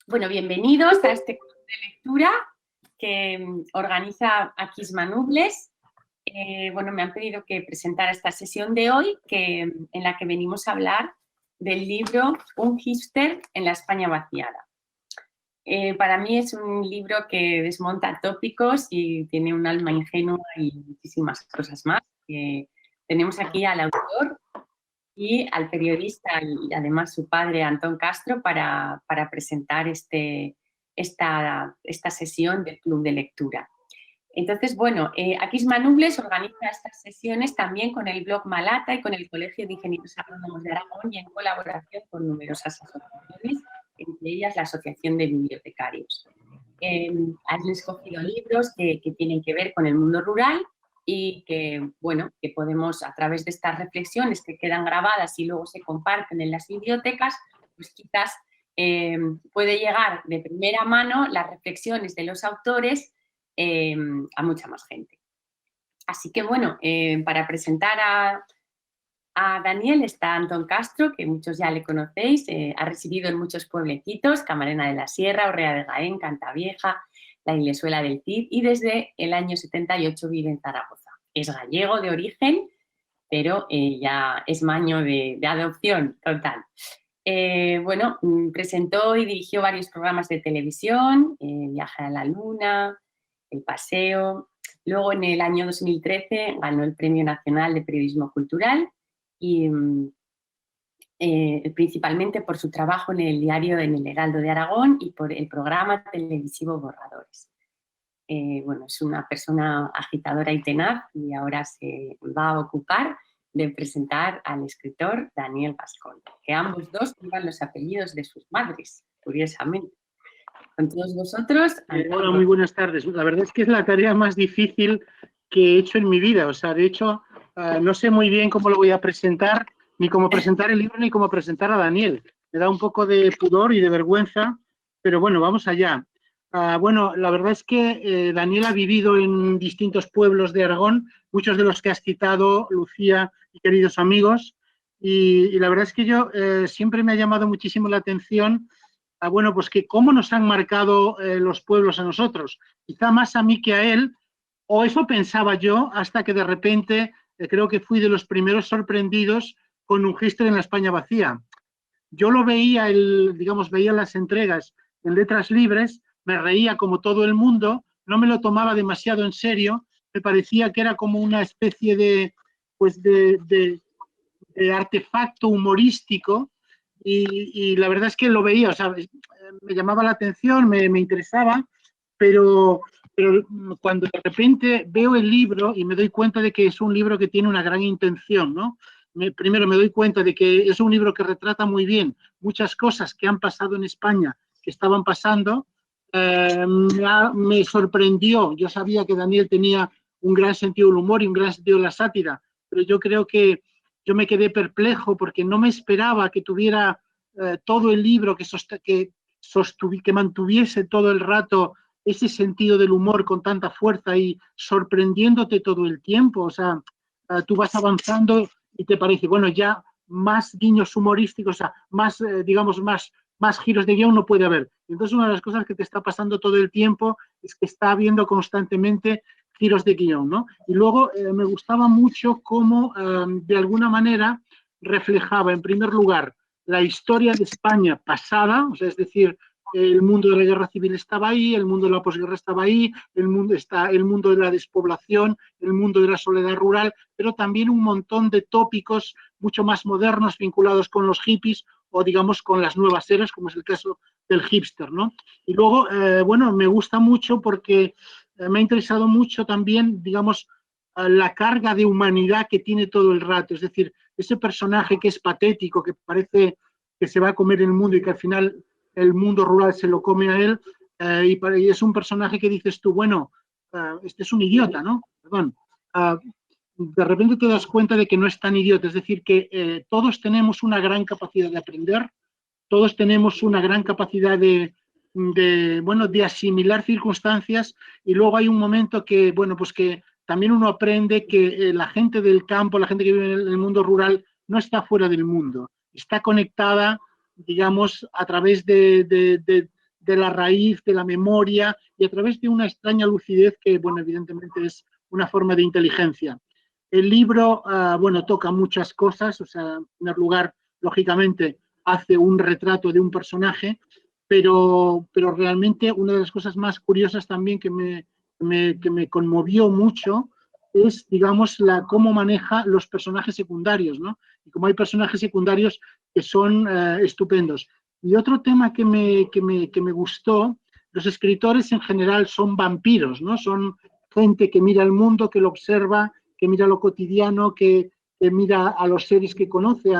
Bueno, bienvenidos a este club de lectura que organiza Aquisma Nubles. Bueno, me han pedido que presentara esta sesión de hoy, en la que venimos a hablar del libro Un hipster en la España vaciada. Para mí es un libro que desmonta tópicos y tiene un alma ingenua y muchísimas cosas más. Tenemos aquí al autor y al periodista y además su padre, Antón Castro, para presentar esta sesión del Club de Lectura. Entonces, bueno, Aquisma Nubles organiza estas sesiones también con el blog Malata y con el Colegio de Ingenieros Agrónomos de Aragón y en colaboración con numerosas asociaciones, entre ellas la Asociación de Bibliotecarios. Han escogido libros que tienen que ver con el mundo rural y que, bueno, que podemos, a través de estas reflexiones que quedan grabadas y luego se comparten en las bibliotecas, pues quizás puede llegar de primera mano las reflexiones de los autores a mucha más gente. Así que, bueno, para presentar a Daniel está Antón Castro, que muchos ya le conocéis, ha residido en muchos pueblecitos, Camarena de la Sierra, Orrea de Jaén, Cantavieja, la Ilesuela del Cid, y desde el año 78 vive en Zaragoza. Es gallego de origen, pero ya es maño de adopción total. Bueno, presentó y dirigió varios programas de televisión, Viaje a la Luna, El Paseo. Luego, en el año 2013, ganó el Premio Nacional de Periodismo Cultural y principalmente por su trabajo en el diario En el Heraldo de Aragón y por el programa televisivo Borradores. Bueno, es una persona agitadora y tenaz y ahora se va a ocupar de presentar al escritor Daniel Gascón, que ambos dos llevan los apellidos de sus madres, curiosamente. Con todos vosotros. Hola, muy buenas tardes. La verdad es que es la tarea más difícil que he hecho en mi vida. O sea, de hecho, no sé muy bien cómo lo voy a presentar, ni cómo presentar el libro, ni cómo presentar a Daniel. Me da un poco de pudor y de vergüenza, pero bueno, vamos allá. Bueno, la verdad es que Daniel ha vivido en distintos pueblos de Aragón, muchos de los que has citado, Lucía y queridos amigos, y la verdad es que yo siempre me ha llamado muchísimo la atención, bueno, pues que cómo nos han marcado los pueblos a nosotros, quizá más a mí que a él, o eso pensaba yo, hasta que de repente creo que fui de los primeros sorprendidos con Un hipster en la España vacía. Yo lo veía, digamos, veía las entregas en Letras Libres, me reía como todo el mundo, no me lo tomaba demasiado en serio, me parecía que era como una especie de, pues de artefacto humorístico y la verdad es que lo veía, o sea, me llamaba la atención, me interesaba, pero cuando de repente veo el libro y me doy cuenta de que es un libro que tiene una gran intención, ¿no? Primero me doy cuenta de que es un libro que retrata muy bien muchas cosas que han pasado en España, que estaban pasando. Me sorprendió, yo sabía que Daniel tenía un gran sentido del humor y un gran sentido de la sátira, pero yo creo que yo me quedé perplejo porque no me esperaba que tuviera todo el libro, que mantuviese todo el rato ese sentido del humor con tanta fuerza y sorprendiéndote todo el tiempo. O sea, tú vas avanzando y te parece, bueno, ya más guiños humorísticos, o sea, más, digamos, más giros de guión no puede haber. Entonces, una de las cosas que te está pasando todo el tiempo es que está habiendo constantemente giros de guión, ¿no? Y luego me gustaba mucho cómo, de alguna manera, reflejaba, en primer lugar, la historia de España pasada, o sea, es decir, el mundo de la guerra civil estaba ahí, el mundo de la posguerra estaba ahí, el mundo de la despoblación, el mundo de la soledad rural, pero también un montón de tópicos mucho más modernos vinculados con los hippies o, digamos, con las nuevas eras, como es el caso del hipster, ¿no? Y luego, bueno, me gusta mucho porque me ha interesado mucho también, digamos, la carga de humanidad que tiene todo el rato, es decir, ese personaje que es patético, que parece que se va a comer el mundo y que al final el mundo rural se lo come a él, y es un personaje que dices tú, bueno, este es un idiota, ¿no? Perdón. De repente te das cuenta de que no es tan idiota, es decir, que todos tenemos una gran capacidad de aprender, todos tenemos una gran capacidad bueno, de asimilar circunstancias, y luego hay un momento que, bueno, pues que también uno aprende que la gente del campo, la gente que vive en el mundo rural, no está fuera del mundo, está conectada, digamos, a través de de la raíz, de la memoria, y a través de una extraña lucidez que, bueno, evidentemente es una forma de inteligencia. El libro, bueno, toca muchas cosas, o sea, en primer lugar, lógicamente, hace un retrato de un personaje, pero realmente una de las cosas más curiosas también que me conmovió mucho es, digamos, cómo maneja los personajes secundarios, ¿no? Y como hay personajes secundarios que son estupendos. Y otro tema que me gustó, los escritores en general son vampiros, ¿no? Son gente que mira el mundo, que lo observa, que mira lo cotidiano, que mira a los seres que conoce,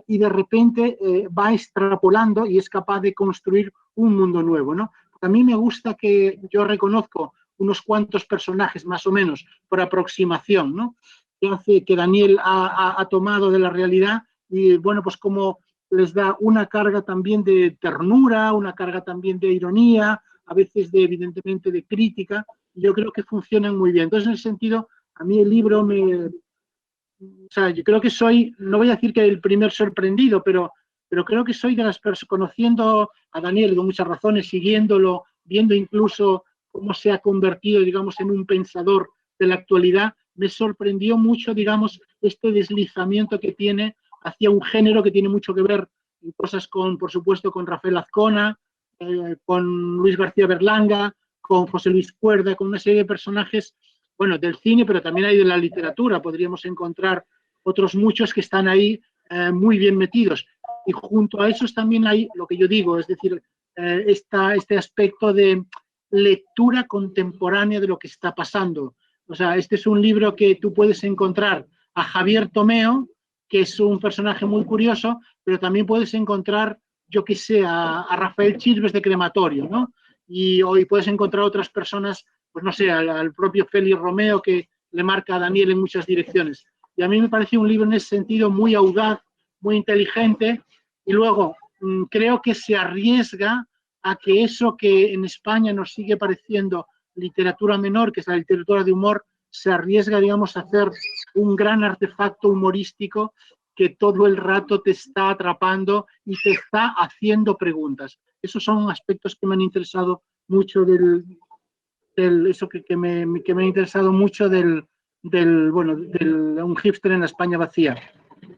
y de repente va extrapolando y es capaz de construir un mundo nuevo, ¿no? A mí me gusta que yo reconozco unos cuantos personajes, más o menos, por aproximación, ¿no? Que hace que Daniel ha tomado de la realidad y, bueno, pues como les da una carga también de ternura, una carga también de ironía, a veces evidentemente de crítica, y yo creo que funcionan muy bien. Entonces, en ese sentido, a mí el libro o sea, yo creo que soy, no voy a decir que el primer sorprendido, pero creo que soy de las personas, conociendo a Daniel con muchas razones, siguiéndolo, viendo incluso cómo se ha convertido, digamos, en un pensador de la actualidad, me sorprendió mucho, digamos, este deslizamiento que tiene hacia un género que tiene mucho que ver en cosas con, por supuesto, con Rafael Azcona, con Luis García Berlanga, con José Luis Cuerda, con una serie de personajes, bueno, del cine, pero también hay de la literatura. Podríamos encontrar otros muchos que están ahí muy bien metidos. Y junto a esos también hay lo que yo digo, es decir, este aspecto de lectura contemporánea de lo que está pasando. O sea, este es un libro que tú puedes encontrar a Javier Tomeo, que es un personaje muy curioso, pero también puedes encontrar, yo qué sé, a Rafael Chirves de Crematorio, ¿no? Y hoy puedes encontrar otras personas, pues no sé, al propio Félix Romeo, que le marca a Daniel en muchas direcciones. Y a mí me pareció un libro en ese sentido muy audaz, muy inteligente, y luego creo que se arriesga a que eso que en España nos sigue pareciendo literatura menor, que es la literatura de humor, se arriesga, digamos, a hacer un gran artefacto humorístico que todo el rato te está atrapando y te está haciendo preguntas. Esos son aspectos que me han interesado mucho eso que me ha interesado mucho bueno, un hipster en la España vacía.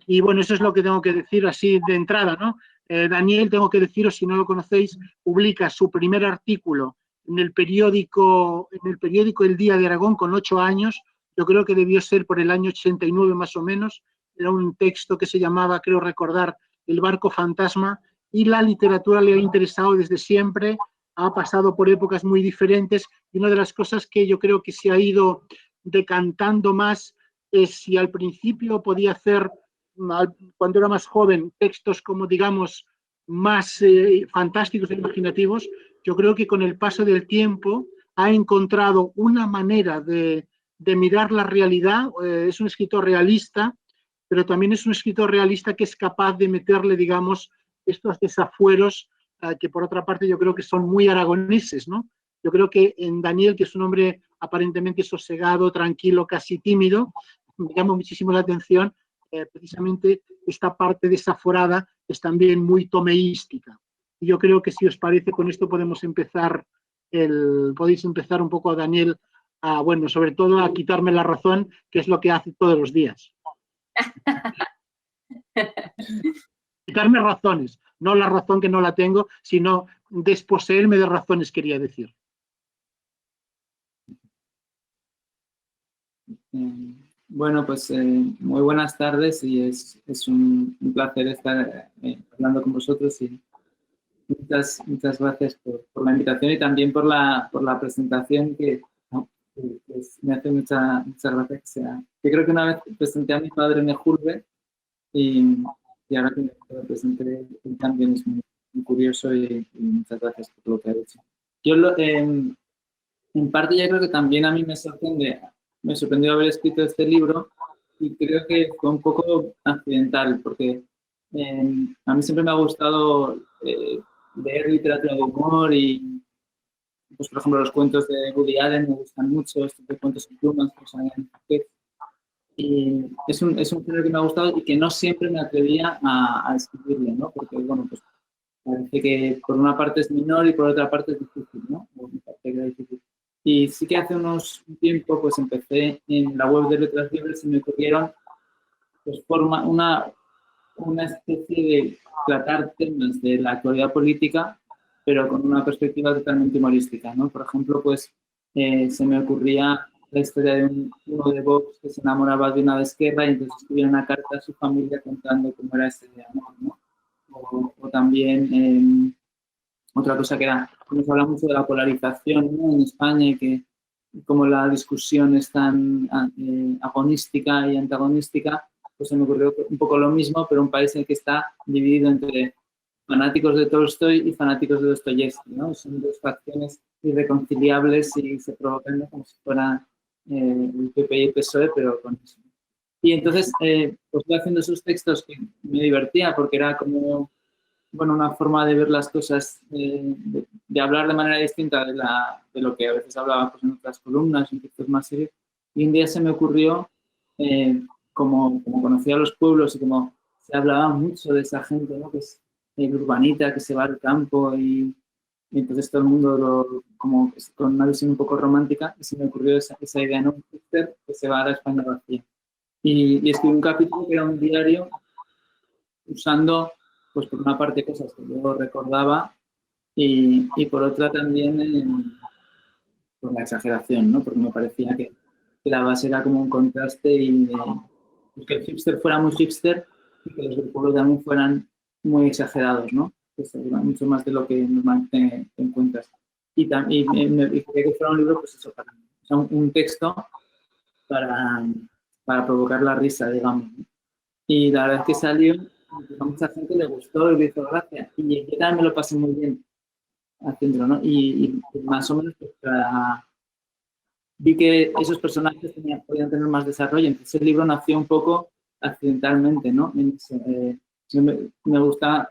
Y bueno, eso es lo que tengo que decir así de entrada, ¿no? Daniel, tengo que deciros, si no lo conocéis, publica su primer artículo en el periódico El Día de Aragón con 8 años. Yo creo que debió ser por el año 89 más o menos. Era un texto que se llamaba, creo recordar, El barco fantasma, y la literatura le ha interesado desde siempre, ha pasado por épocas muy diferentes, y una de las cosas que yo creo que se ha ido decantando más es, si al principio podía hacer, cuando era más joven, textos como, digamos, más fantásticos e imaginativos, yo creo que con el paso del tiempo ha encontrado una manera de mirar la realidad. Es un escritor realista, pero también es un escritor realista que es capaz de meterle, digamos, estos desafueros que por otra parte yo creo que son muy aragoneses, ¿no? Yo creo que en Daniel, que es un hombre aparentemente sosegado, tranquilo, casi tímido, me llama muchísimo la atención precisamente esta parte desaforada es también muy tomeística. Y yo creo que, si os parece, con esto podéis empezar un poco, Daniel, bueno, sobre todo a quitarme la razón, que es lo que hace todos los días. Quitarme razones, no la razón que no la tengo, sino desposeerme de razones, quería decir. Bueno, pues muy buenas tardes, y es un placer estar hablando con vosotros, y muchas gracias por la invitación y también por la presentación, que me hace mucha gracia que sea. Yo creo que una vez presenté a mi padre en Ejurbe, y ahora que me presenté también es muy curioso, y muchas gracias por lo que ha hecho. Yo en parte ya creo que también a mí me sorprendió haber escrito este libro, y creo que fue un poco accidental, porque a mí siempre me ha gustado leer literatura de humor, y pues, por ejemplo, los cuentos de Woody Allen me gustan mucho, estos de cuentos en plumas, y es un género que me ha gustado y que no siempre me atrevía a escribirle, ¿no? Porque, bueno, pues parece que por una parte es menor y por otra parte es difícil, ¿no? Me parece que era difícil. Y sí que hace un tiempo pues empecé en la web de Letras Libres y me ocurrieron pues una especie de tratar temas de la actualidad política, pero con una perspectiva totalmente humorística, ¿no? Por ejemplo, pues se me ocurría la historia de uno de Vox que se enamoraba de una de Esquerra y entonces escribía una carta a su familia contando cómo era ese amor, ¿no? O también otra cosa que era, nos habla mucho de la polarización, ¿no? En España y que como la discusión es tan agonística y antagonística, pues se me ocurrió un poco lo mismo, pero un país en el que está dividido entre fanáticos de Tolstoy y fanáticos de Dostoyevsky, ¿no? Son dos facciones irreconciliables y se provocan como si fuera el PP y el PSOE, pero con eso. Y entonces, pues estoy haciendo esos textos que me divertía porque era como, bueno, una forma de ver las cosas, de hablar de manera distinta de lo que a veces hablaba pues, en otras columnas, en textos más serios. Y un día se me ocurrió, como conocía los pueblos y como se hablaba mucho de esa gente, ¿no? Que es el urbanita que se va al campo y entonces todo el mundo como con una visión un poco romántica y se me ocurrió esa idea, ¿no? Un hipster que se va a la España vacía. Y escribí un capítulo que era un diario usando, pues por una parte, cosas que yo recordaba y por otra también por la exageración, ¿no? Porque me parecía que la base era como un contraste y pues que el hipster fuera muy hipster y que los del pueblo también fueran muy exagerados, ¿no? Que se mucho más de lo que normalmente te encuentras. Y me quería que fuera un libro, pues eso, o sea, un texto para provocar la risa, digamos. Y la verdad es que salió, a mucha gente le gustó y le hizo gracia. Y yo también me lo pasé muy bien haciéndolo, ¿no? Y más o menos pues, vi que esos personajes podían tener más desarrollo. Entonces el libro nació un poco accidentalmente, ¿no? Me gusta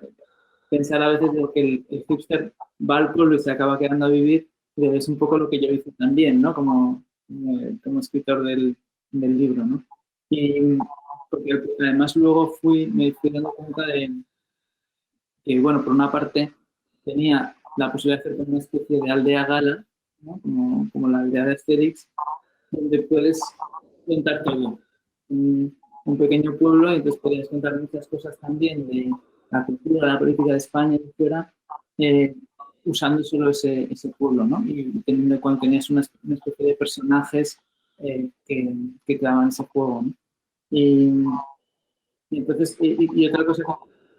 pensar a veces de que el hipster va al pueblo y se acaba quedando a vivir, y es un poco lo que yo hice también, ¿no? Como escritor del libro, ¿no? Y porque además luego me fui dando cuenta de que, bueno, por una parte tenía la posibilidad de hacer una especie de aldea gala, ¿no? Como la aldea de Asterix, donde puedes contar todo. Un pequeño pueblo, y entonces podías contar muchas cosas también de la cultura, la política de España y fuera, usando solo ese pueblo, ¿no? Y teniendo en cuenta que tenías una especie de personajes que creaban ese juego, ¿no? Y entonces, y otra cosa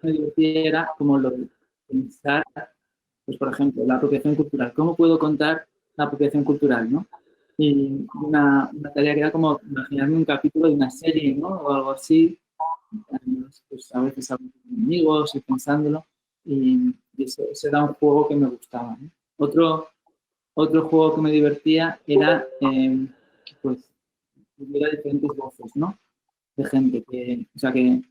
que me divertía era como lo de pensar, pues por ejemplo, la apropiación cultural. ¿Cómo puedo contar la apropiación cultural, no? Y una tarea que era como imaginarme un capítulo de una serie, ¿no? O algo así. Pues a veces hablo con amigos y pensándolo. Y eso era un juego que me gustaba, ¿no? Otro juego que me divertía era, pues, hubiera diferentes voces, ¿no? De gente que, o sea, que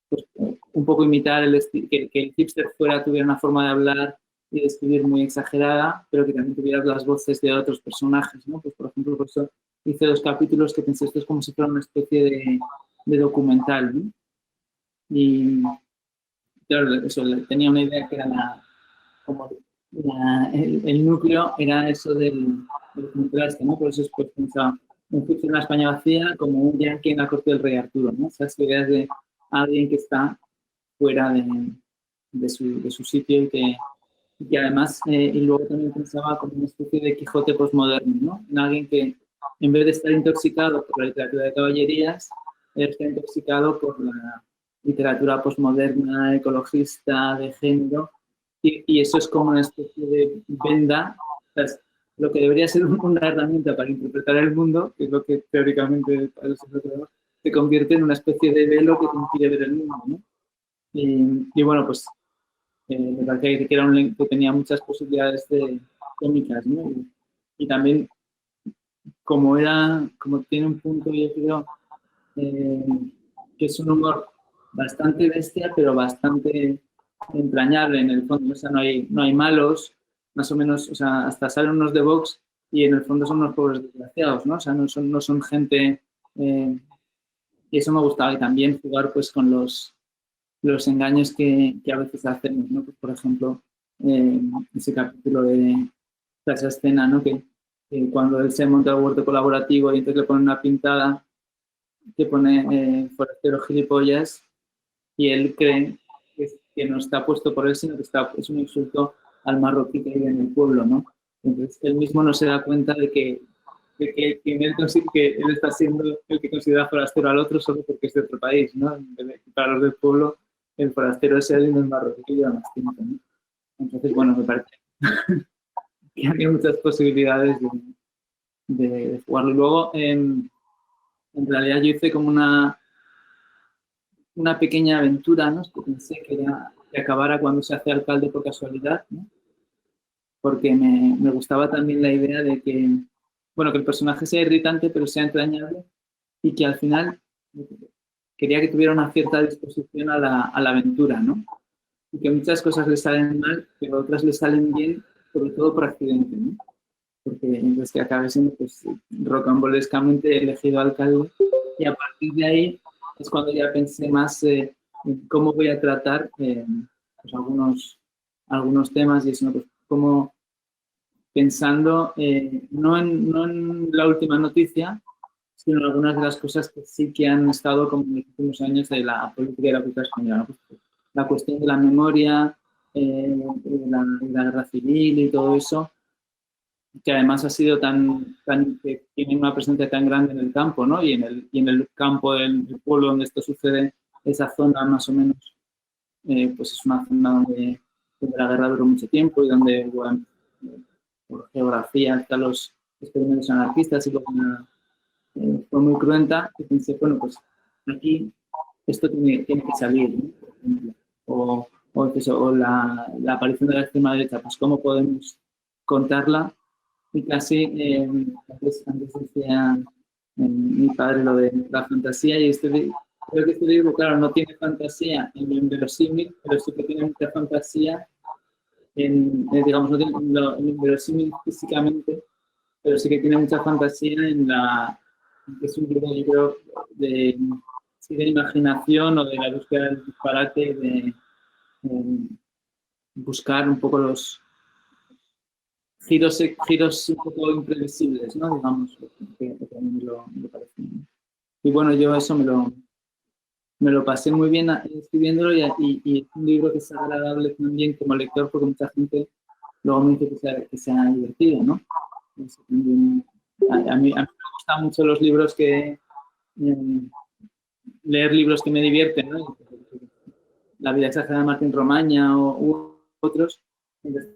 pues, un poco imitar que el hipster tuviera una forma de hablar y de escribir muy exagerada, pero que también tuviera las voces de otros personajes, ¿no? Pues, por ejemplo, por eso hice 2 capítulos que pensé esto es como si fuera una especie de documental, ¿no? Y claro, eso, tenía una idea que era el núcleo era eso del contraste, ¿no? Por eso después pensaba un hipster en la España vacía como un yankee en la corte del rey Arturo, ¿no? Esas ideas de alguien que está fuera de su sitio y que además, y luego también pensaba como una especie de Quijote postmoderno, ¿no? En alguien que en vez de estar intoxicado por la literatura de caballerías, está intoxicado por la literatura postmoderna, ecologista, de género, y eso es como una especie de venda, o sea, lo que debería ser una herramienta para interpretar el mundo, que es lo que teóricamente se convierte en una especie de velo que te impide ver el mundo, ¿no? Y bueno, pues me parecía que era que tenía muchas posibilidades cómicas, ¿no? Y también como tiene un punto, yo creo, que es un humor bastante bestia, pero bastante entrañable en el fondo. O sea, no hay malos, más o menos, o sea, hasta salen unos de Vox y en el fondo son unos pobres desgraciados, ¿no? O sea, no son gente... y eso me gustaba. Y también jugar pues con los los engaños que a veces hacemos, ¿no? Pues, por ejemplo, ese capítulo de esa escena, ¿no? Que cuando él se monta al huerto colaborativo y entonces le pone una pintada que pone forastero gilipollas y él cree que no está puesto por él, sino que es un insulto al marroquí que vive en el pueblo, ¿no? Entonces él mismo no se da cuenta de que él está siendo el que considera forastero al otro solo porque es de otro país, ¿no? Para los del pueblo, el forastero es él y no el marroquí que lleva más tiempo, ¿no? Entonces, bueno, me parece que hay muchas posibilidades de jugarlo. Y luego, en realidad yo hice como una pequeña aventura, ¿no? Que pensé que acabara cuando se hace alcalde por casualidad, ¿no? Porque me gustaba también la idea de que, bueno, que el personaje sea irritante pero sea entrañable y que al final quería que tuviera una cierta disposición a la aventura, ¿no? Y que muchas cosas le salen mal, pero otras le salen bien, sobre todo por accidente, ¿no? Porque entonces que acabe siendo pues, rocambolescamente elegido alcalde y a partir de ahí es cuando ya pensé más en cómo voy a tratar pues algunos temas y eso, ¿no? Pues como pensando no en la última noticia, sino en algunas de las cosas que sí que han estado como en los últimos años de la política y la cultura española, ¿no? Pues, la cuestión de la memoria, la guerra civil y todo eso, que además ha sido que tiene una presencia tan grande en el campo, ¿no? Y en el campo del pueblo donde esto sucede, esa zona más o menos, pues es una zona donde la guerra duró mucho tiempo y donde, bueno, por geografía, hasta los experimentos anarquistas y fue muy cruenta, y pensé, bueno, pues aquí esto tiene que salir, ¿no? Por ejemplo. O la aparición de la extrema derecha, pues cómo podemos contarla. Y casi, antes decía mi padre lo de la fantasía, y creo que este libro, claro, no tiene fantasía en lo inverosímil, pero sí que tiene mucha fantasía digamos, no tiene lo inverosímil físicamente, pero sí que tiene mucha fantasía es un libro, yo creo, de imaginación o de la búsqueda del disparate, de buscar un poco los giros un poco imprevisibles, ¿no? Digamos, que a mí me parece. Y bueno, yo eso me lo pasé muy bien escribiéndolo y es un libro que es agradable también como lector porque mucha gente luego me dice que sea divertido, ¿no? A mí me gustan mucho los libros leer libros que me divierten, ¿no? La vida exagerada de Martín Romaña u otros. Entonces,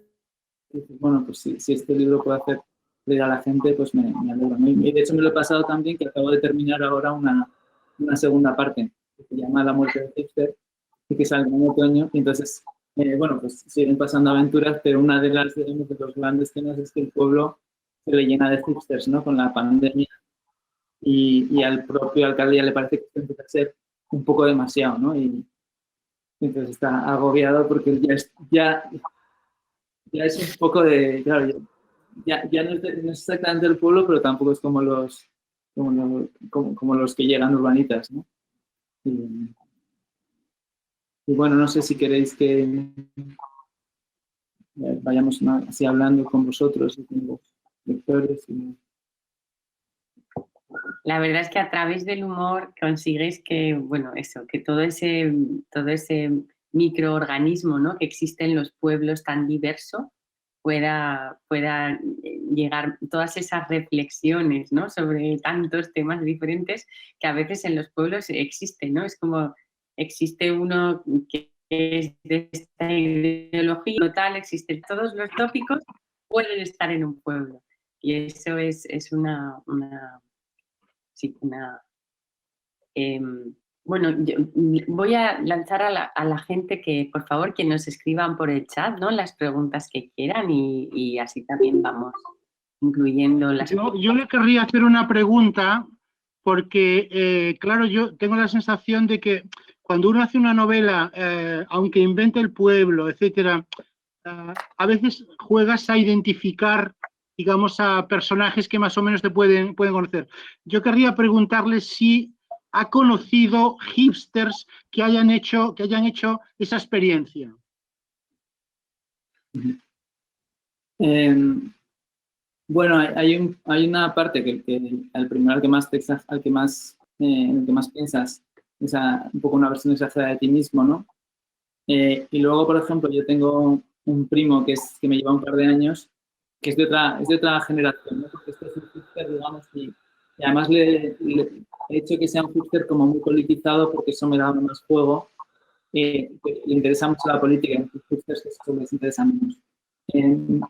bueno, pues si este libro puede hacer leer a la gente, pues me alegra. Y de hecho me lo he pasado también, que acabo de terminar ahora una segunda parte, que se llama La muerte de Hipster, y que sale en otoño. Y entonces, bueno, pues siguen pasando aventuras, pero una de los grandes temas es que el pueblo se le llena de hipsters, ¿no? Con la pandemia. Y al propio alcalde ya le parece que esto empieza a ser un poco demasiado, ¿no? Y entonces está agobiado porque ya es un poco de, claro, ya no es exactamente el pueblo, pero tampoco es como los que llegan urbanitas, ¿no? Y bueno, no sé si queréis que vayamos así hablando con vosotros y con los lectores. La verdad es que a través del humor consigues que, bueno, eso, que todo ese microorganismo, ¿no? que existe en los pueblos tan diverso pueda llegar todas esas reflexiones, ¿no? sobre tantos temas diferentes que a veces en los pueblos existen, ¿no? Es como existe uno que es de esta ideología tal, existen todos los tópicos pueden estar en un pueblo y eso es bueno, yo voy a lanzar a la gente que, por favor, que nos escriban por el chat, ¿no? Las preguntas que quieran y así también vamos incluyendo las... Yo le querría hacer una pregunta porque, claro, yo tengo la sensación de que cuando uno hace una novela, aunque invente el pueblo, etcétera, a veces juegas a identificar, digamos, a personajes que más o menos te pueden conocer. Yo querría preguntarle si ha conocido hipsters que hayan hecho esa experiencia? Bueno, hay una parte que al primero al que más en el que más piensas es un poco una versión exagerada de ti mismo, ¿no? Y luego, por ejemplo, yo tengo un primo que me lleva un par de años, que es de otra generación, ¿no? Porque este es un hipster, digamos, y además le he hecho que sea un hipster como muy politizado, porque eso me da más juego. Le interesa mucho la política, y los hipsters que eso les interesa menos. Le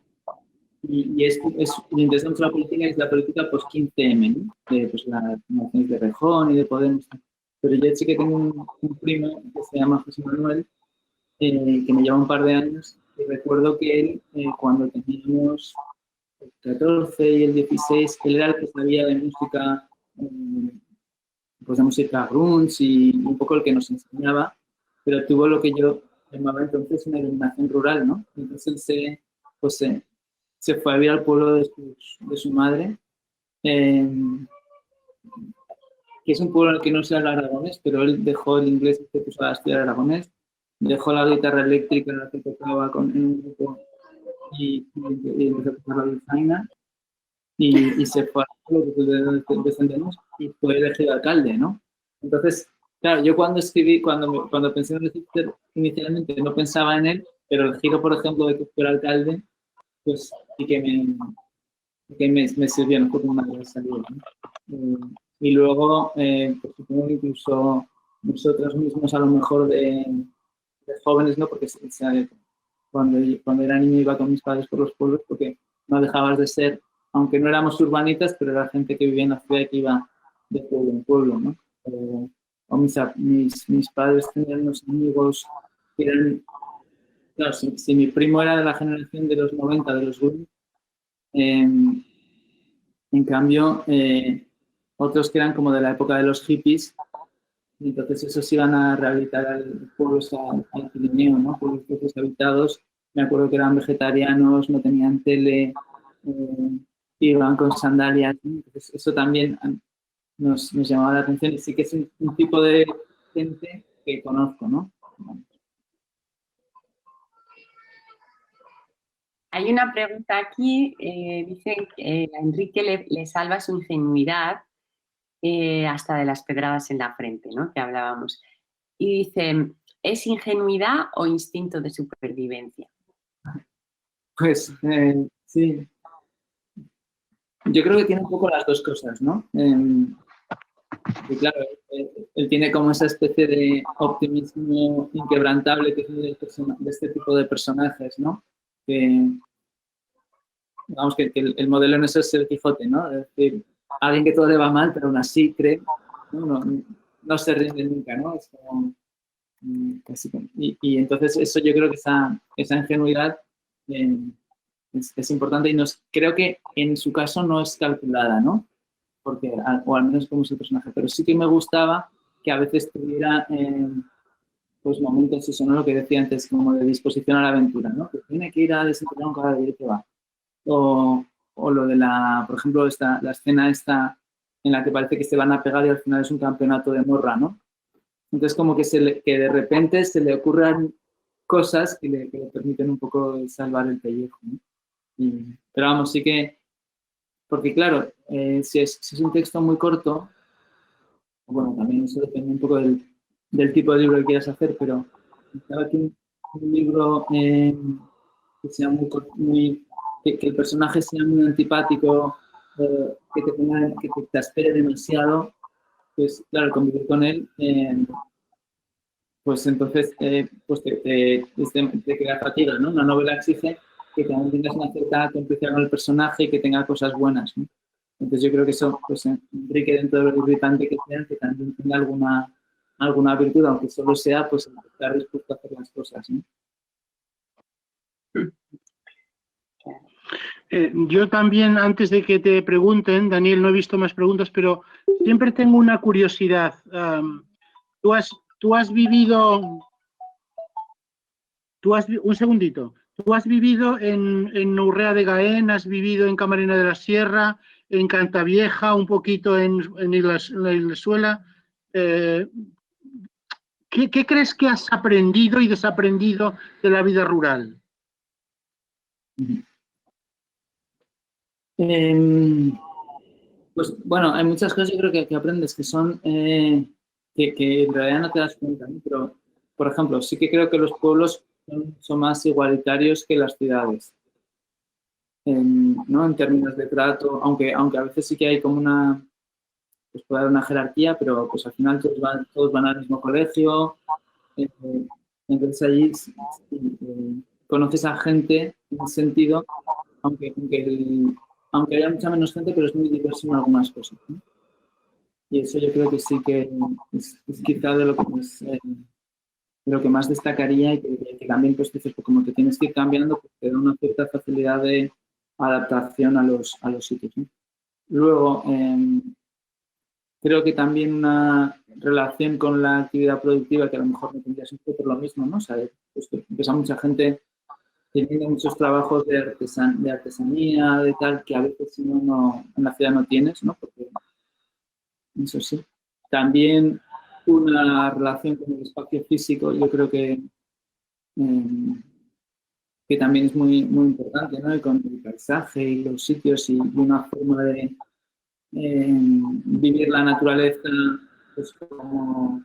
interesa mucho la política, y es la política post-15M, ¿no? Pues las naciones de Rejón y de Podemos. Pero yo sí que tengo un primo que se llama José Manuel, que me lleva un par de años, y recuerdo que él, cuando teníamos el 14 y el 16, él era el que sabía de música, pues de música grunge y un poco el que nos enseñaba, pero tuvo lo que yo llamaba entonces una iluminación rural, ¿no? Entonces él se fue a vivir al pueblo de su madre, que es un pueblo en el que no se habla aragonés, pero él dejó el inglés y se puso a estudiar aragonés. Dejó la guitarra eléctrica que tocaba en un grupo y empezó a tocar la dulzaina y se fue a donde descendemos y fue elegido alcalde, ¿no? Entonces, claro, yo cuando pensé en el hipster, inicialmente no pensaba en él, pero el giro, por ejemplo, de que fuera alcalde, pues sí que me sirvió, ¿no? Como una gran salida, ¿no? Y luego, pues supongo que incluso nosotros mismos a lo mejor de jóvenes, ¿no? Porque cuando era niño iba con mis padres por los pueblos porque no dejabas de ser, aunque no éramos urbanitas, pero era gente que vivía en la ciudad y que iba de pueblo en pueblo, ¿no? O mis padres tenían unos amigos que eran, claro, si mi primo era de la generación de los 90, de los grunge, en cambio, otros que eran como de la época de los hippies, y entonces esos iban a rehabilitar pueblos al Pirineo, ¿no? Pueblos deshabitados. Me acuerdo que eran vegetarianos, no tenían tele, iban con sandalias. Entonces eso también nos llamaba la atención y sí que es un tipo de gente que conozco, ¿no? Hay una pregunta aquí, dicen que a Enrique le salva su ingenuidad hasta de las pedradas en la frente, ¿no? Que hablábamos. Y dice, ¿es ingenuidad o instinto de supervivencia? Pues sí. Yo creo que tiene un poco las dos cosas, ¿no? Y claro, él tiene como esa especie de optimismo inquebrantable que es de este tipo de personajes, ¿no? Digamos que el modelo en eso es el Quijote, ¿no? Es decir, alguien que todo le va mal, pero aún así cree, no se rinde nunca, ¿no? Es como, y entonces eso yo creo que esa ingenuidad es importante y creo que en su caso no es calculada, ¿no? Porque, o al menos como ese personaje, pero sí que me gustaba que a veces tuviera pues momentos, eso, ¿no? Lo que decía antes, como de disposición a la aventura, ¿no? Que tiene que ir a desenterrar un cadáver y que va. O lo de por ejemplo, la escena esta en la que parece que se van a pegar y al final es un campeonato de morra, ¿no? Entonces como que de repente se le ocurran cosas que le permiten un poco salvar el pellejo, ¿no? Pero vamos, sí que, porque claro, si es un texto muy corto, bueno, también eso depende un poco del tipo de libro que quieras hacer, pero claro que un libro que sea que el personaje sea muy antipático, que te espere demasiado, pues claro, convivir con él, pues entonces pues te crea fatiga, ¿no? Una novela exige que también tengas una cierta complicidad con el personaje y que tenga cosas buenas, ¿no? Entonces yo creo que eso, pues Enrique, dentro de lo irritante que sea, que también tenga alguna virtud, aunque solo sea, pues estar dispuesto a hacer las cosas, ¿no? Yo también, antes de que te pregunten, Daniel, no he visto más preguntas, pero siempre tengo una curiosidad. Tú has vivido... un segundito. Tú has vivido en Urrea de Gaén, has vivido en Camarena de la Sierra, en Cantavieja, un poquito en Ilasuela. ¿qué crees que has aprendido y desaprendido de la vida rural? Pues bueno, hay muchas cosas yo creo que aprendes que son que en realidad no te das cuenta, ¿no? Pero, por ejemplo, sí que creo que los pueblos son más igualitarios que las ciudades, ¿no? En términos de trato, aunque a veces sí que hay como pues puede haber una jerarquía, pero pues al final todos van al mismo colegio, entonces allí conoces a gente en ese sentido, aunque haya mucha menos gente, pero es muy diverso en algunas cosas, ¿no? Y eso yo creo que sí que es quizá de lo que más destacaría y que también pues dices, pues como que tienes que ir cambiando, pues te da una cierta facilidad de adaptación a los sitios, ¿no? Luego, creo que también una relación con la actividad productiva que a lo mejor no tendría siempre por lo mismo, ¿no? O sea, pues ves a mucha gente que tiene muchos trabajos de artesanía, de tal, que a veces si no en la ciudad no tienes, ¿no? Porque eso sí. También una relación con el espacio físico, yo creo que también es muy, muy importante, ¿no? Y con el paisaje y los sitios y una forma de vivir la naturaleza pues, como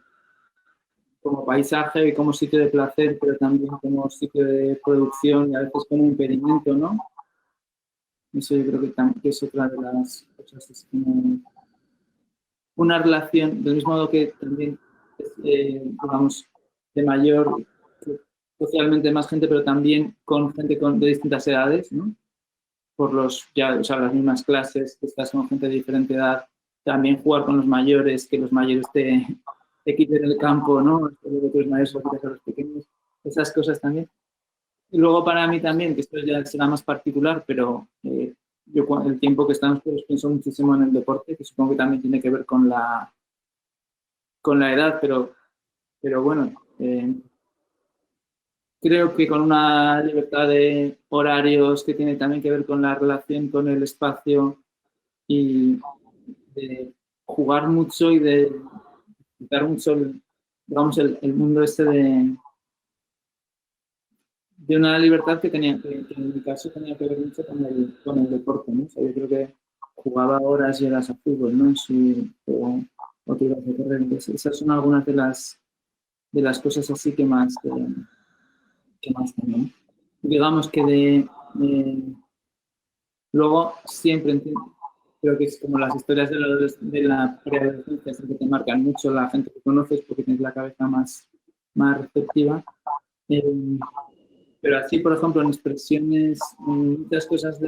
paisaje y como sitio de placer, pero también como sitio de producción y a veces como impedimento, ¿no? Eso yo creo que es otra de las cosas. Es como una relación, del mismo modo que también es, digamos, de mayor, socialmente más gente, pero también con gente de distintas edades, ¿no? Por o sea, las mismas clases, que estás con gente de diferente edad, también jugar con los mayores, que los mayores te quiten el campo, ¿no? Que los mayores los quites a los pequeños, esas cosas también. Y luego para mí también, que esto ya será más particular, pero yo el tiempo que estamos pues pienso muchísimo en el deporte, que supongo que también tiene que ver con la edad, pero bueno, creo que con una libertad de horarios que tiene también que ver con la relación con el espacio y de jugar mucho y de disfrutar mucho, digamos, el mundo este de una libertad que en mi caso tenía que ver mucho con el deporte, ¿no? O sea, yo creo que jugaba horas y horas a fútbol, ¿no? O que ibas a correr. Entonces, esas son algunas de las cosas así que más también. Digamos que luego siempre creo que es como las historias de la preadolescencia siempre te marcan mucho la gente que conoces porque tienes la cabeza más receptiva. Pero así, por ejemplo, en expresiones, muchas cosas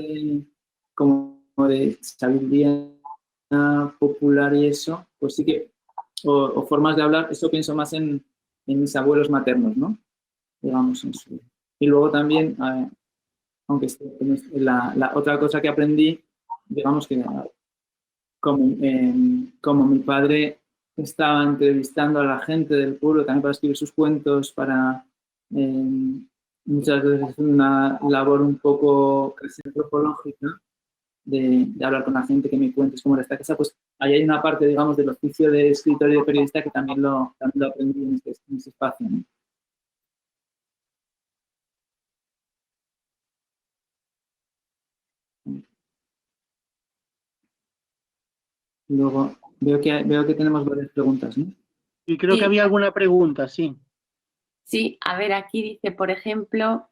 como de sabiduría popular y eso, pues sí que, o formas de hablar, eso pienso más en mis abuelos maternos, ¿no? Digamos, y luego también, aunque la otra cosa que aprendí, digamos que como mi padre estaba entrevistando a la gente del pueblo también para escribir sus cuentos, para muchas veces una labor un poco casi antropológica de hablar con la gente, que me cuentes cómo era esta casa, pues ahí hay una parte, digamos, del oficio de escritor y de periodista que también lo aprendí en ese espacio, ¿no? Luego veo que tenemos varias preguntas, ¿no? Y creo que había alguna pregunta, sí. Sí, a ver, aquí dice, por ejemplo,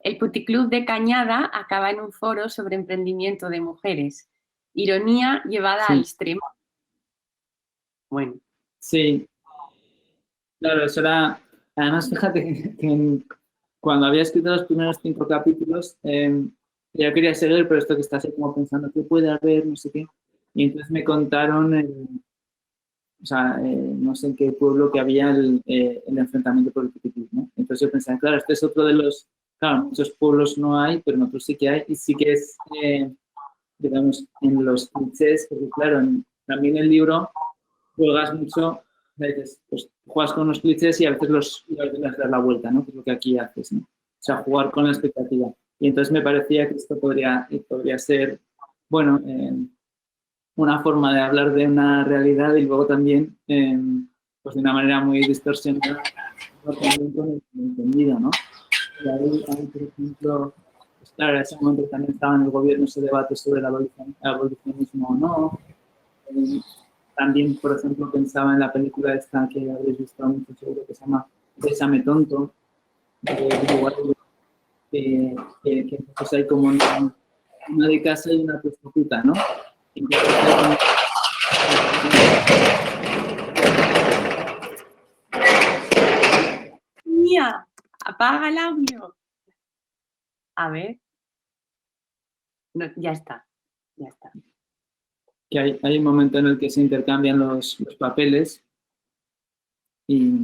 el Puticlub de Cañada acaba en un foro sobre emprendimiento de mujeres. Ironía llevada al extremo. Bueno. Sí. Claro, eso era... Además, fíjate que cuando había escrito los primeros 5 capítulos, yo quería seguir, pero esto que estás como pensando, ¿qué puede haber? No sé qué. Y entonces me contaron, o sea, no sé en qué pueblo que había el enfrentamiento por el Puticlub, ¿no? Entonces yo pensaba, claro, este es otro de los... Claro, muchos pueblos no hay, pero en otros sí que hay. Y sí que es, digamos, en los clichés, porque claro, también el libro juegas mucho... Pues juegas con los clichés y a veces les das la vuelta, ¿no? Que es lo que aquí haces, ¿no? O sea, jugar con la expectativa. Y entonces me parecía que esto podría ser, bueno, una forma de hablar de una realidad y luego también pues de una manera muy distorsionada, también con el entendido, ¿no? Y ahí, por ejemplo, pues claro, en ese momento también estaba en el gobierno ese debate sobre el abolicionismo o no. También, por ejemplo, pensaba en la película esta que habréis visto mucho seguro, que se llama Bésame tonto, que entonces hay como una de casa y una prostituta, ¿no? Mía, apaga el audio. A ver. No, ya está. Que hay un momento en el que se intercambian los papeles y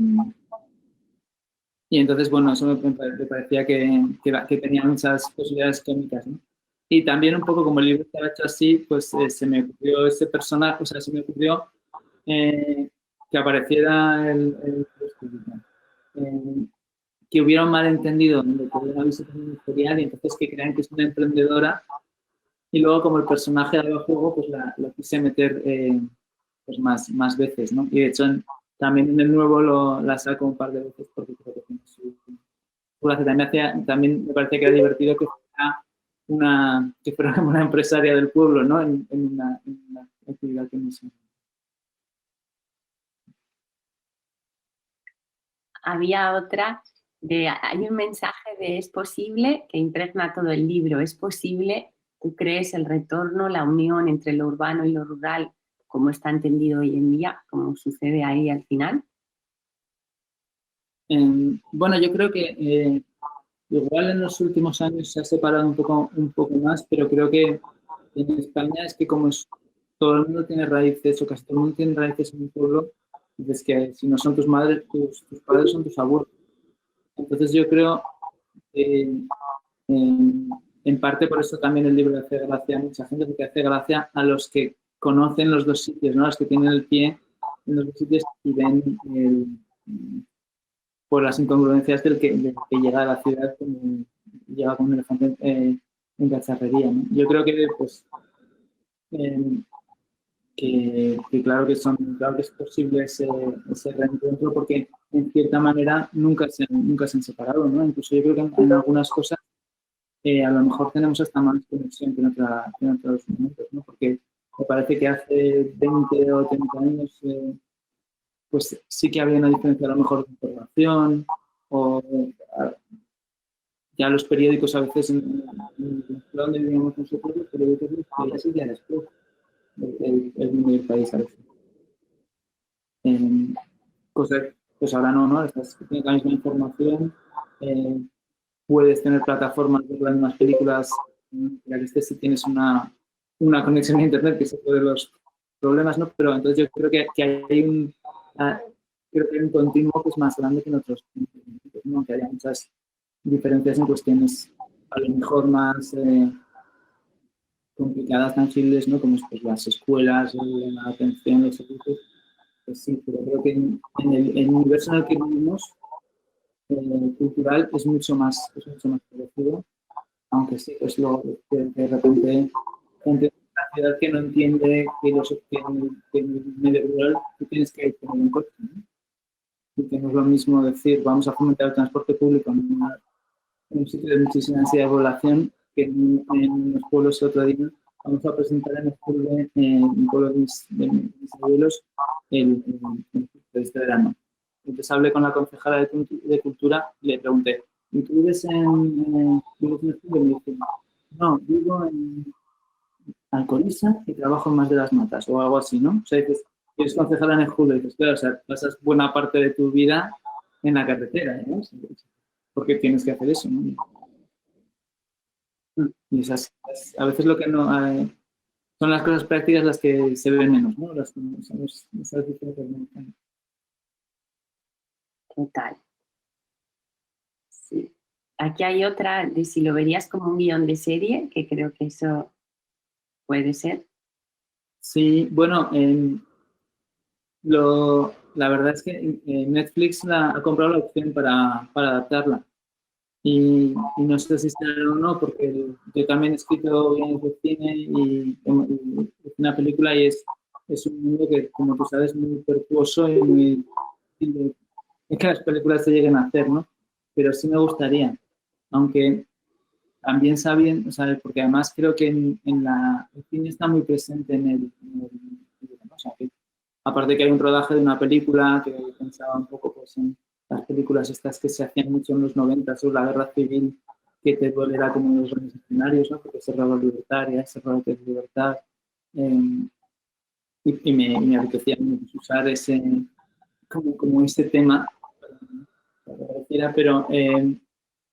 entonces, bueno, eso me parecía que tenía muchas posibilidades cómicas, ¿no? Y también un poco como el libro estaba hecho así, pues se me ocurrió ese personaje, o sea, se me ocurrió que apareciera que hubiera un malentendido de que una visita ministerial y entonces que crean que es una emprendedora y luego como el personaje daba juego, pues la quise meter pues más veces, ¿no? Y de hecho también en el nuevo la saco un par de veces porque creo que tiene su gracia. También me parecía que era divertido que fuera una empresaria del pueblo, ¿no? En una actividad que no sé. Había otra hay un mensaje de es posible que impregna todo el libro. Es posible, tú crees, el retorno, la unión entre lo urbano y lo rural, como está entendido hoy en día, como sucede ahí al final. Bueno, yo creo que igual en los últimos años se ha separado un poco más, pero creo que en España es que como todo el mundo tiene raíces, o casi todo el mundo tiene raíces en un pueblo, es que si no son tus madres, tus padres son tus abuelos. Entonces yo creo que en parte por eso también el libro hace gracia a mucha gente, porque hace gracia a los que conocen los dos sitios, ¿no? A los que tienen el pie en los dos sitios y ven por las incongruencias del que llega a la ciudad como llega con un elefante en cacharrería, ¿no? Yo creo que pues que claro que es posible ese reencuentro porque en cierta manera nunca se han separado, ¿no? Incluso yo creo que en algunas cosas a lo mejor tenemos hasta más conexión que en otros momentos, ¿no? Porque me parece que hace 20 o 30 años pues sí que había una diferencia a lo mejor de información o ya los periódicos a veces en donde vivíamos nosotros, los periódicos los días después el mundo del país a veces. Pues ahora no, tienes la misma información, puedes tener plataformas de las mismas películas, ya que si tienes una conexión a internet, que es otro de los problemas, ¿no? Pero entonces yo creo que hay un continuo pues, más grande que en otros momentos, ¿no? Que haya muchas diferencias en cuestiones a lo mejor más complicadas, tangibles, ¿no? Como pues, las escuelas, la atención, los servicios. Pues sí, pero creo que en el universo en el que vivimos cultural es mucho más parecido, aunque sí, es lo que de repente gente de la ciudad que no entiende que en el medio rural tú tienes que ir con un coche, ¿no? Y que no es lo mismo decir vamos a fomentar el transporte público en un sitio de muchísima densidad de población que en los pueblos el otro día vamos a presentar en el pueblo de mis abuelos el de este verano. Entonces hablé con la concejala de Cultura y le pregunté, ¿y tú vives en el pueblo? Y me dice, no, vivo en Alcoriza y trabajo en Más de las Matas o algo así, ¿no? O sea, dices, eres concejala en el Julio y dices, claro, o sea, pasas buena parte de tu vida en la carretera, ¿no? Porque tienes que hacer eso, ¿no? Y esas, a veces lo que no son las cosas prácticas las que se ven menos, ¿no? Las que esas diferencias menos. Total. Sí. Aquí hay otra de si lo verías como un guión de serie, que creo que eso puede ser. Sí, bueno, la verdad es que Netflix ha comprado la opción para adaptarla. Y no sé si será o no, porque yo también he escrito guiones de cine y una película y es un mundo que, como tú sabes, es muy virtuoso y muy difícil de que las películas se lleguen a hacer, ¿no? Pero sí me gustaría, aunque también saben, o sea, porque además creo que el cine está muy presente en el ¿no? O sea, que, aparte que hay un rodaje de una película que pensaba un poco pues, en las películas estas que se hacían mucho en los 90 sobre la guerra civil, que te era como los grandes escenarios, ¿no? Porque Serrano Libertaria, Serrano de Libertad, y me apetecía mucho usar ese, como este tema, pero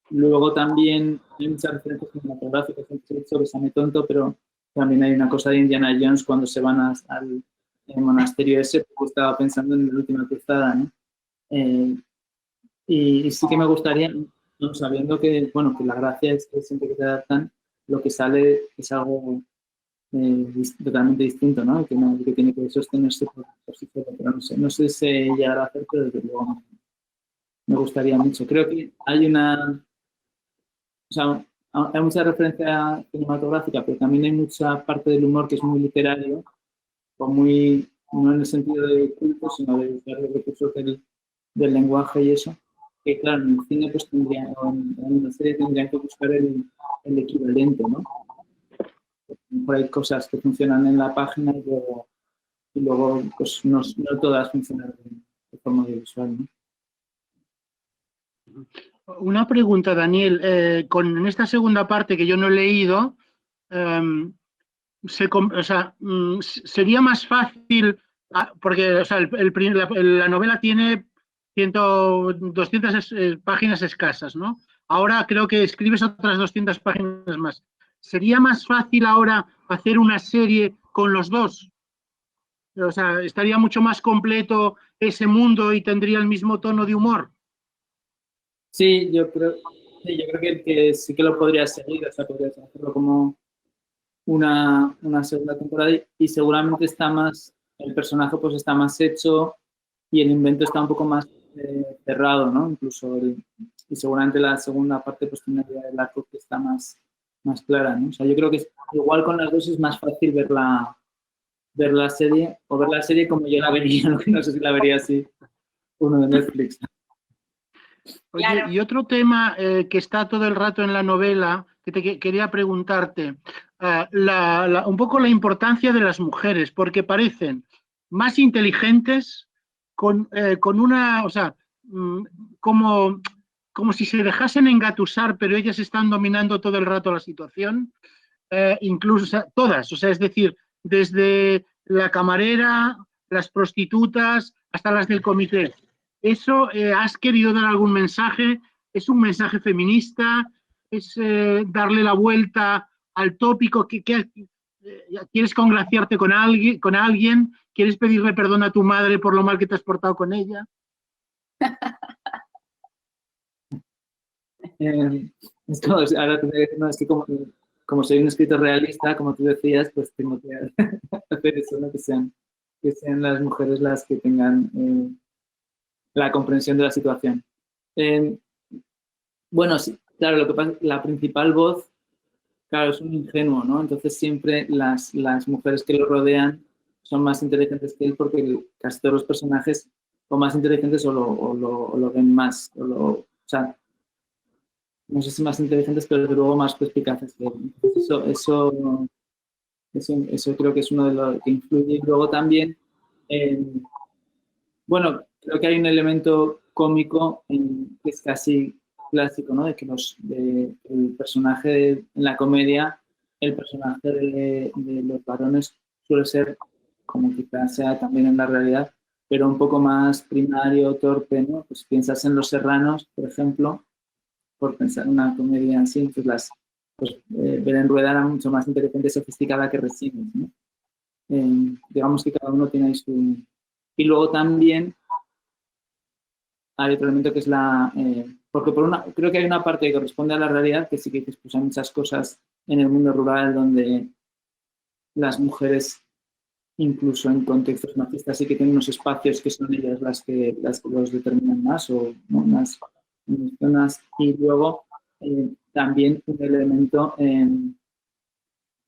luego también hay muchas referencias cinematográficas, sobre Same Tonto, pero también hay una cosa de Indiana Jones cuando se van al monasterio ese, porque estaba pensando en la última cruzada, ¿no? Y sí que me gustaría, ¿no? Sabiendo que, bueno, que la gracia es que siempre que te adaptan, lo que sale es algo totalmente distinto, ¿no? Que tiene que sostenerse por sí solo, pero no sé si llegará a hacer, pero desde luego me gustaría mucho. Creo que hay o sea, hay mucha referencia cinematográfica, pero también hay mucha parte del humor que es muy literario, o muy, no en el sentido de culto, sino de usar los recursos del lenguaje y eso, que claro, en el cine pues tendrían, o en una serie tendrían que buscar el equivalente, ¿no? Por hay cosas que funcionan en la página y luego pues no todas funcionan de forma audiovisual, ¿no? Una pregunta, Daniel. En esta segunda parte que yo no he leído, sería más fácil, porque o sea, la novela tiene 200 páginas escasas, ¿no? Ahora creo que escribes otras 200 páginas más. ¿Sería más fácil ahora hacer una serie con los dos? O sea, ¿estaría mucho más completo ese mundo y tendría el mismo tono de humor? Sí, yo creo que sí que lo podrías seguir, o sea, podrías hacerlo como una segunda temporada y seguramente el personaje pues está más hecho y el invento está un poco más cerrado, ¿no? Incluso y seguramente la segunda parte pues tiene el arco que está más clara, ¿no? O sea, yo creo que igual con las dos es más fácil ver la serie o ver la serie como yo la vería, no sé si la vería así uno de Netflix. Oye, Claro. y otro tema que está todo el rato en la novela, que quería preguntarte, un poco la importancia de las mujeres, porque parecen más inteligentes, con una, o sea, como si se dejasen engatusar, pero ellas están dominando todo el rato la situación, incluso, o sea, todas, o sea, es decir, desde la camarera, las prostitutas, hasta las del comité. ¿Eso has querido dar algún mensaje? ¿Es un mensaje feminista? ¿Es darle la vuelta al tópico? ¿Quieres congraciarte con alguien? ¿Quieres pedirle perdón a tu madre por lo mal que te has portado con ella? Ahora es que como soy un escritor realista, como tú decías, pues tengo que hacer eso, ¿no? Que sean las mujeres las que tengan la comprensión de la situación. Bueno, sí, claro, lo que pasa, la principal voz, claro, es un ingenuo, ¿no? Entonces siempre las mujeres que lo rodean son más inteligentes que él porque casi todos los personajes o más inteligentes o lo ven más, o sea, no sé si más inteligentes, pero desde luego más perspicaces que él. Eso creo que es uno de los que influye. Y luego también, bueno, creo que hay un elemento cómico que es casi clásico, ¿no? De que el personaje en la comedia, el personaje de los varones suele ser, como quizás sea también en la realidad, pero un poco más primario, torpe, ¿no? Pues piensas en Los Serranos, por ejemplo, por pensar en una comedia así, pues Belén Rueda era mucho más inteligente y sofisticada que Resines, ¿no? Digamos que cada uno tiene ahí su... Y luego también hay otro elemento que es porque creo que hay una parte que corresponde a la realidad, que sí que dices, pues hay muchas cosas en el mundo rural donde las mujeres, incluso en contextos machistas, sí que tienen unos espacios que son ellas las que los determinan más o ¿no? más zonas. Y luego también un elemento,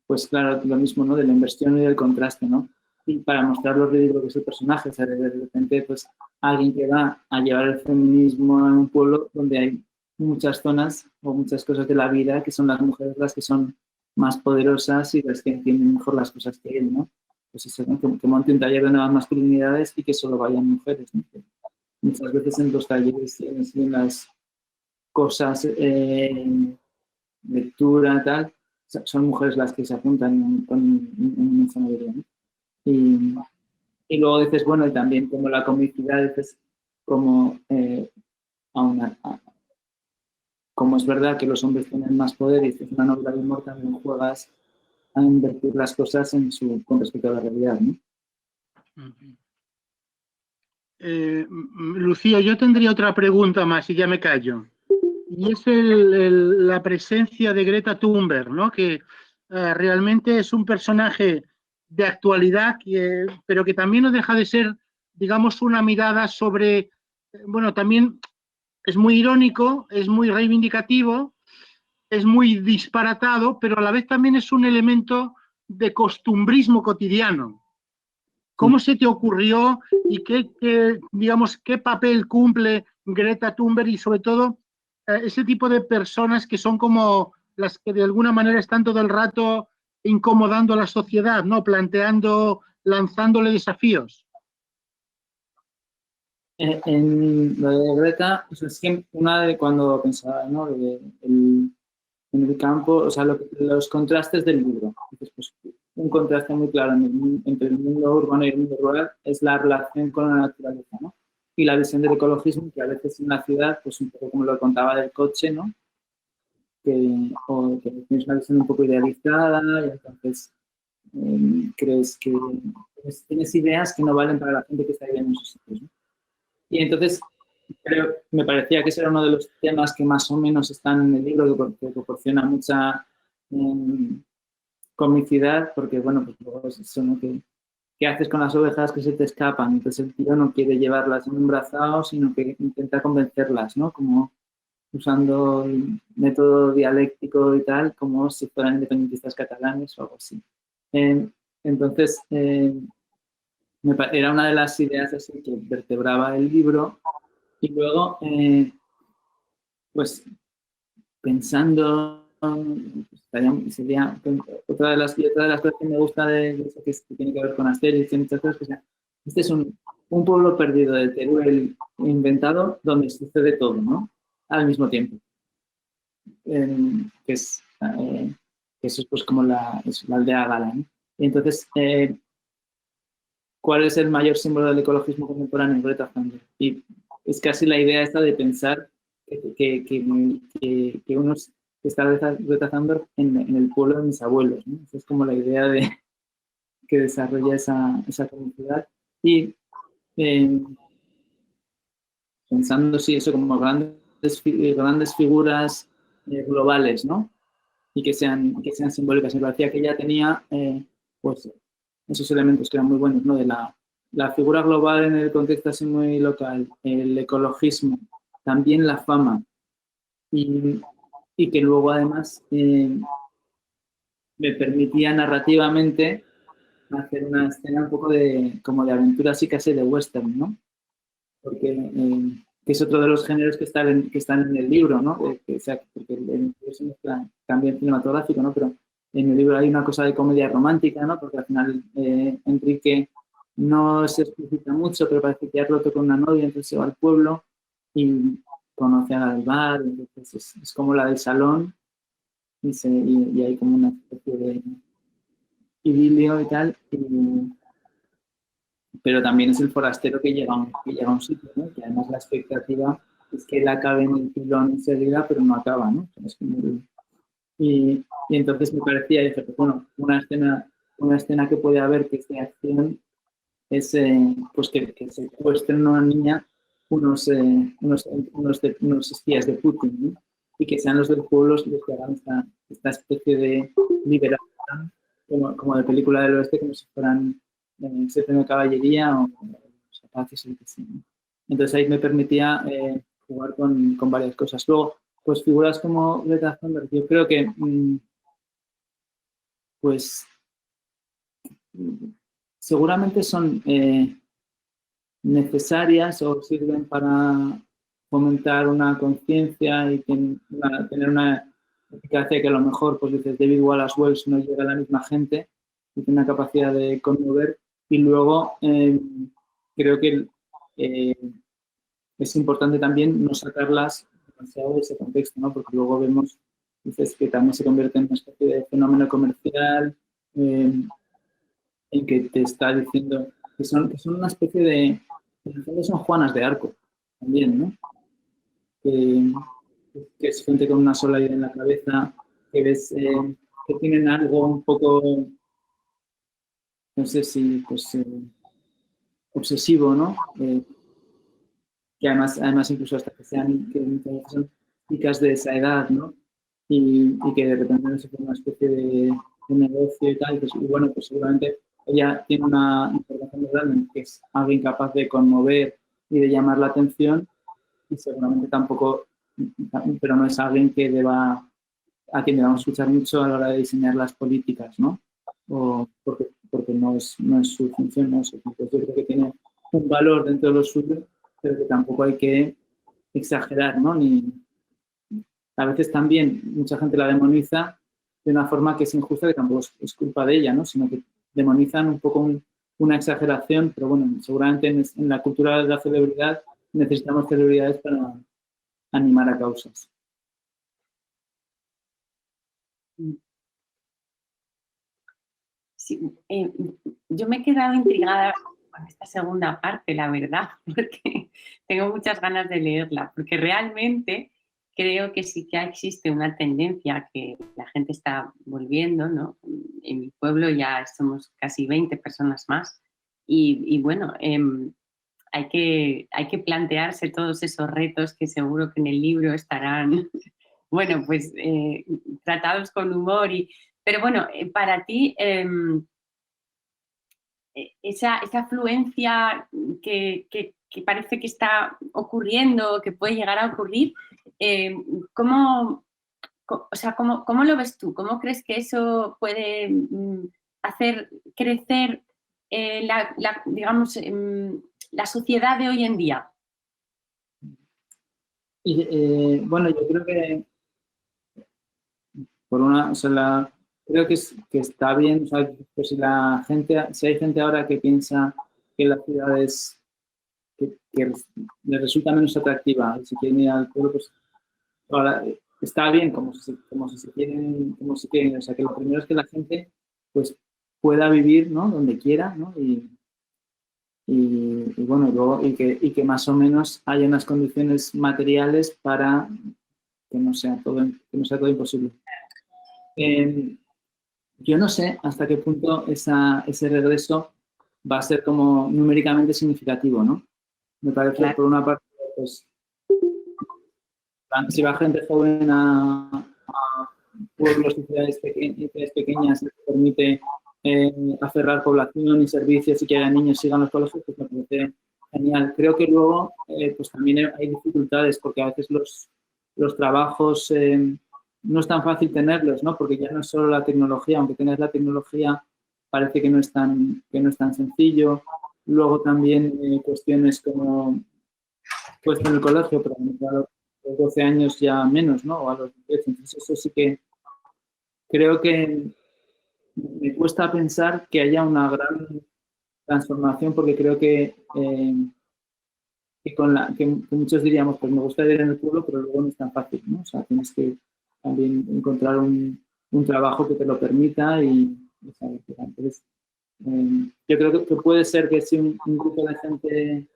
pues claro, lo mismo, ¿no? De la inversión y del contraste, ¿no? y para mostrar lo ridículo que es el personaje. O sea, de repente, pues, alguien que va a llevar el feminismo a un pueblo donde hay muchas zonas o muchas cosas de la vida que son las mujeres las que son más poderosas y las que entienden mejor las cosas que él, ¿no? Pues eso, ¿no? Que monte un taller de nuevas masculinidades y que solo vayan mujeres, ¿no? Muchas veces en los talleres y en las cosas, lectura, tal, son mujeres las que se apuntan en esa mayoría, ¿no? Y luego dices, bueno, y también como la comicidad, dices, como, como es verdad que los hombres tienen más poder y es una novela de humor, también juegas a invertir las cosas con respecto a la realidad, ¿no? Lucía, yo tendría otra pregunta más y ya me callo. Y es la presencia de Greta Thunberg, ¿no? Que realmente es un personaje de actualidad, pero que también no deja de ser, digamos, una mirada sobre, bueno, también es muy irónico, es muy reivindicativo, es muy disparatado, pero a la vez también es un elemento de costumbrismo cotidiano. ¿Cómo se te ocurrió y digamos, qué papel cumple Greta Thunberg y sobre todo ese tipo de personas que son como las que de alguna manera están todo el rato incomodando a la sociedad, ¿no? Lanzándole desafíos? En lo de Greta, pues es que una de cuando pensaba, ¿no? En el campo, o sea, los contrastes del libro. Entonces, pues, un contraste muy claro entre el mundo urbano y el mundo rural es la relación con la naturaleza, ¿no? Y la visión del ecologismo, que a veces en la ciudad, pues un poco como lo contaba del coche, ¿no? Que tienes una visión un poco idealizada y entonces crees que tienes ideas que no valen para la gente que está viviendo en esos sitios, ¿no? Y entonces me parecía que ese era uno de los temas que más o menos están en el libro, que proporciona mucha comicidad, porque bueno, pues luego es eso, ¿no? ¿Qué haces con las ovejas que se te escapan? Entonces el tío no quiere llevarlas en un brazado, sino que intenta convencerlas, ¿no? Como usando el método dialéctico y tal, como si fueran independentistas catalanes o algo así. Entonces, era una de las ideas así que vertebraba el libro. Y luego, pues, pensando, sería otra de las cosas que me gusta de eso, que tiene que ver con Asterix y muchas cosas, que este es un pueblo perdido de Teruel inventado donde sucede todo, ¿no? Al mismo tiempo. Que eso es pues como la aldea gala, ¿no? Y entonces, ¿cuál es el mayor símbolo del ecologismo contemporáneo? Greta Thunberg. Y es casi la idea esta de pensar que uno está Greta Thunberg en el pueblo de mis abuelos, ¿no? Esa es como la idea que desarrolla esa comunidad. Y pensando, sí, eso como grandes figuras globales, ¿no? Y que sean simbólicas. Me parecía que ella tenía, pues, esos elementos que eran muy buenos, ¿no? De la figura global en el contexto así muy local, el ecologismo, también la fama, y que luego además me permitía narrativamente hacer una escena un poco como de aventura así casi de western, ¿no? Porque que es otro de los géneros que están en el libro, ¿no? Porque el libro se mezcla también cinematográfico, ¿no? Pero en el libro hay una cosa de comedia romántica, ¿no? Porque al final Enrique no se explicita mucho, pero parece que ha roto con una novia, entonces se va al pueblo y conoce al bar, entonces es como la del salón y hay como una especie de idilio y tal, pero también es el forastero que llega a un sitio, ¿no? Que además la expectativa es que él acabe en el pilón enseguida, pero no acaba, ¿no? Y entonces me parecía, dije, pues bueno, una escena que puede haber que esté acción es pues que secuestren a una niña unos espías de Putin, ¿no? Y que sean los del pueblo los que hagan esta especie de liberación, como de película del oeste, como si fueran séptima caballería o los apaches, ¿no? Entonces ahí me permitía jugar con varias cosas. Luego, pues figuras como Greta Thunberg, yo creo que pues seguramente son necesarias o sirven para fomentar una conciencia y tener una eficacia que a lo mejor, pues dices, David Wallace Wells no llega a la misma gente y tiene una capacidad de conmover. Y luego creo que es importante también no sacarlas demasiado de ese contexto, ¿no? Porque luego vemos, dices, que también se convierte en una especie de fenómeno comercial en que te está diciendo que son una especie de, en el fondo son Juanas de Arco también, ¿no? Que es gente con una sola idea en la cabeza, que ves que tienen algo un poco, no sé si, pues, obsesivo, ¿no? Que además incluso hasta que sean, que son chicas de esa edad, ¿no? Y que de repente no se forma una especie de negocio y tal, pues, y bueno, pues seguramente ella tiene una información muy grande, que es alguien capaz de conmover y de llamar la atención, y seguramente tampoco, pero no es alguien que a quien debamos escuchar mucho a la hora de diseñar las políticas, ¿no? O porque no es su función, ¿no? Yo creo que tiene un valor dentro de lo suyo, pero que tampoco hay que exagerar, ¿no? A veces también mucha gente la demoniza de una forma que es injusta, que tampoco es culpa de ella, ¿no? Sino que demonizan un poco una exageración, pero bueno, seguramente en la cultura de la celebridad necesitamos celebridades para animar a causas. Sí, yo me he quedado intrigada con esta segunda parte, la verdad, porque tengo muchas ganas de leerla, porque realmente creo que sí que existe una tendencia que la gente está volviendo, ¿no? En mi pueblo ya somos casi 20 personas más y bueno, hay que plantearse todos esos retos que seguro que en el libro estarán, bueno, pues tratados con humor. Pero bueno, para ti, esa afluencia que parece que está ocurriendo, que puede llegar a ocurrir, ¿cómo lo ves tú? ¿Cómo crees que eso puede hacer crecer digamos, la sociedad de hoy en día? Y bueno, yo creo que creo que está bien, o sea, pues si hay gente ahora que piensa que la ciudad que le resulta menos atractiva, y si quieren ir al pueblo, pues ahora está bien como si se quieren, o sea, que lo primero es que la gente pues pueda vivir, ¿no? Donde quiera, ¿no? Y bueno, luego, y que más o menos haya unas condiciones materiales para que no sea todo imposible. Yo no sé hasta qué punto ese regreso va a ser como numéricamente significativo, ¿no? Me parece, claro, por una parte, pues, si va gente joven a pueblos y ciudades pequeñas, que permite aferrar población y servicios y que haya niños sigan los colegios, pues me parece genial. Creo que luego pues también hay dificultades porque a veces los trabajos no es tan fácil tenerlos, ¿no? Porque ya no es solo la tecnología, aunque tengas la tecnología parece que no es tan sencillo. Luego también cuestiones como pues en el colegio, pero a los 12 años ya menos, ¿no? O a los 18. Entonces eso sí que creo que me cuesta pensar que haya una gran transformación porque creo que muchos diríamos, pues me gusta vivir en el pueblo, pero luego no es tan fácil, ¿no? O sea, tienes que también encontrar un trabajo que te lo permita entonces, yo creo que puede ser que si un grupo de gente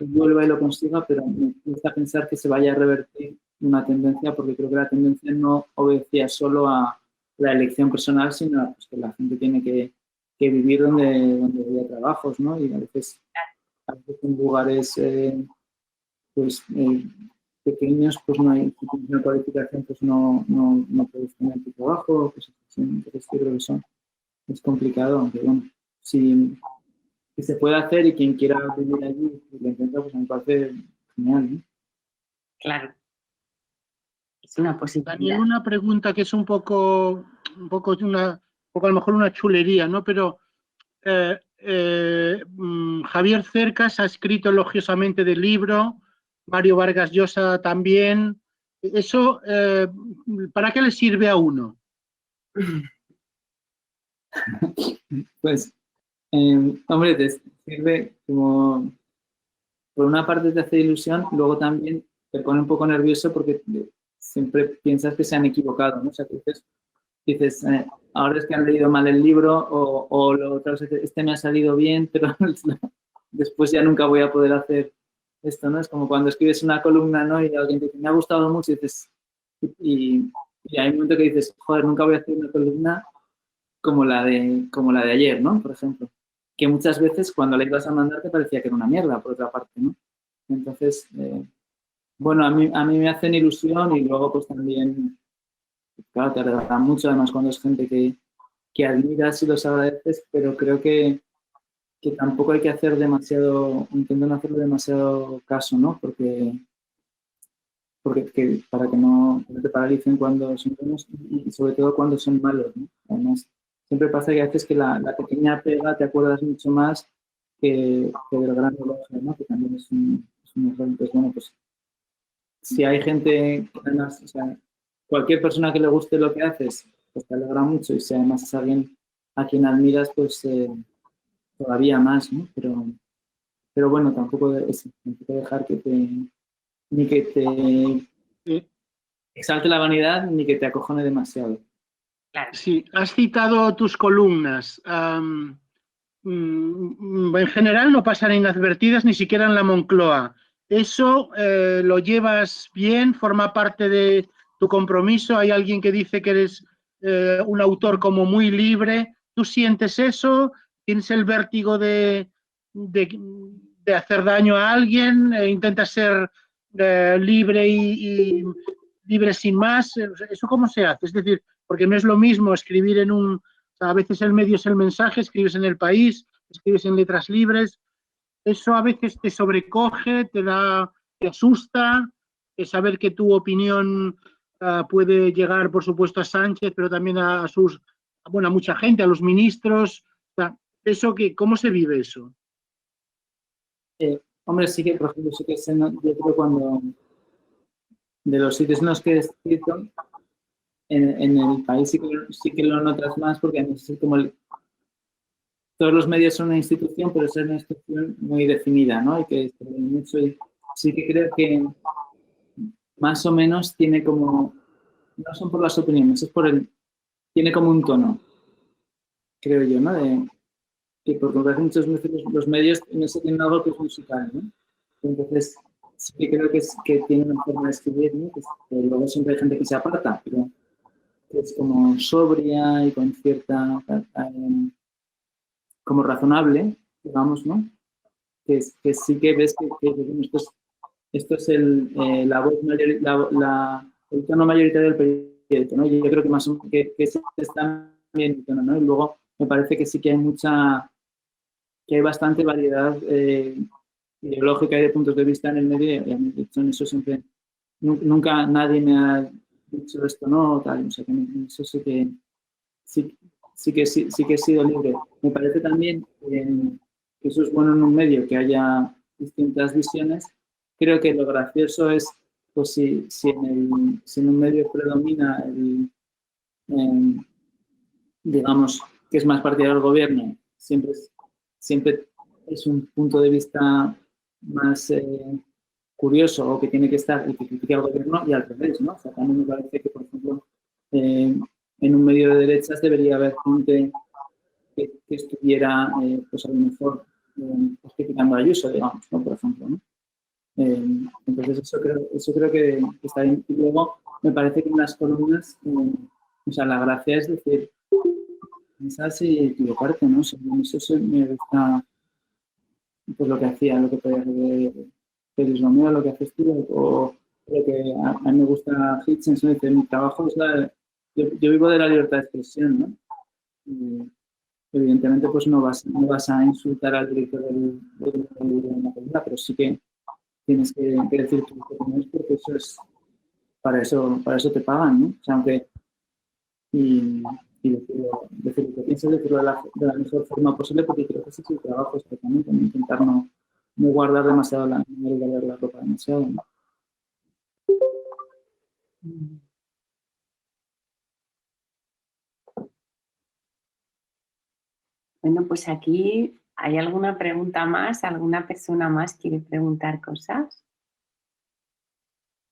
vuelva y lo consiga, pero me gusta pensar que se vaya a revertir una tendencia porque creo que la tendencia no obedecía solo a la elección personal, sino a pues, que la gente tiene que vivir donde haya trabajos, ¿no? Y a veces en lugares pequeños, pues no hay una cualificación, pues no puedes tener tu trabajo, pues entonces yo creo que es complicado, aunque bueno, si se puede hacer y quien quiera vivir allí y lo intenta, pues me parece genial, ¿no? Claro. Es una posibilidad. Daniel, una pregunta que es un poco a lo mejor una chulería, ¿no? Pero Javier Cercas ha escrito elogiosamente del libro, Mario Vargas Llosa también. Eso, ¿para qué le sirve a uno? Pues, hombre, te sirve como, por una parte te hace ilusión, luego también te pone un poco nervioso porque siempre piensas que se han equivocado, ¿no? O sea, que dices ahora es que han leído mal el libro o lo otro, este me ha salido bien, pero después ya nunca voy a poder hacer esto, ¿no? Es como cuando escribes una columna, ¿no? Y alguien te dice, me ha gustado mucho y dices, y hay un momento que dices, joder, nunca voy a hacer una columna como la de ayer, ¿no? Por ejemplo. Que muchas veces cuando la ibas a mandar te parecía que era una mierda, por otra parte, ¿no? Entonces, bueno, a mí me hacen ilusión y luego pues también, claro, te regalan mucho, además cuando es gente que admiras y los agradeces, pero creo que tampoco hay que hacer demasiado, intento no hacerle demasiado caso, ¿no? Porque para que no te paralicen cuando son buenos y sobre todo cuando son malos, ¿no? Además, siempre pasa que haces que la pequeña pega te acuerdas mucho más que del gran elogio, ¿no? Que también es un error. Entonces, bueno, pues si hay gente, además, o sea, cualquier persona que le guste lo que haces, pues te alegra mucho y si además es alguien a quien admiras, pues todavía más, ¿no? Pero bueno, tampoco dejar ni que te exalte la vanidad ni que te acojone demasiado. Claro. Sí, has citado tus columnas. En general no pasan inadvertidas ni siquiera en la Moncloa. ¿Eso lo llevas bien? ¿Forma parte de tu compromiso? ¿Hay alguien que dice que eres un autor como muy libre? ¿Tú sientes eso? ¿Tienes el vértigo de hacer daño a alguien? ¿Intentas ser libre y libre sin más? ¿Eso cómo se hace? Es decir, porque no es lo mismo escribir en un... A veces el medio es el mensaje, escribes en El País, escribes en Letras Libres. Eso a veces te sobrecoge, te asusta, saber que tu opinión puede llegar, por supuesto, a Sánchez, pero también a mucha gente, a los ministros. Eso ¿cómo se vive eso? Hombre, sí que, por ejemplo, sí que yo creo cuando de los sitios en los que he escrito, en El País sí que lo notas más porque a mí es como todos los medios son una institución, pero es una institución muy definida, ¿no? Y que mucho y sí que creo que más o menos tiene como, no son por las opiniones, es tiene como un tono, creo yo, ¿no? Que porque me parece muchas veces los medios no se tienen algo que es musical, ¿no? Entonces, sí que creo que tiene una forma de escribir, ¿no? Que luego siempre hay gente que se aparta, pero es como sobria y con cierta, como razonable, digamos, ¿no? Que sí que ves que esto es la voz el tono mayoritario del periódico, ¿no? Yo creo que más o menos que está bien el tono, ¿no? Y luego me parece que sí que hay bastante variedad ideológica y de puntos de vista en el medio y a mí en eso siempre, nunca nadie me ha dicho esto, no, tal, o sea, que eso sí que he sido libre. Me parece también que eso es bueno en un medio, que haya distintas visiones. Creo que lo gracioso es, pues si en un medio predomina digamos, que es más partidario del gobierno, siempre es un punto de vista más curioso o que tiene que estar el que critica al gobierno y al revés, ¿no? O sea, también me parece que, por ejemplo, en un medio de derechas debería haber gente que estuviera, pues a lo mejor, pues criticando a Ayuso, digamos, ¿no? Por ejemplo, ¿no? Entonces eso creo que está bien. Y luego me parece que en las columnas, o sea, la gracia es decir, pensar si equivocarte, ¿no? Eso me gusta, pues lo que hacía, lo que podía hacer Félix Romero, lo que haces tú, o lo que a mí me gusta Hitchens, ¿no? Dice, mi trabajo es yo vivo de la libertad de expresión, ¿no? Y, evidentemente, pues no vas a insultar al director de la película, pero sí que tienes que decir tus opiniones porque eso es, para eso te pagan, ¿no? O sea, aunque, y decir lo que pienso, decirlo de la mejor forma posible, porque creo que ese es el trabajo, especialmente, intentar no guardar demasiado no guardar la ropa demasiado, ¿no? Bueno, pues aquí hay alguna pregunta más, alguna persona más quiere preguntar cosas.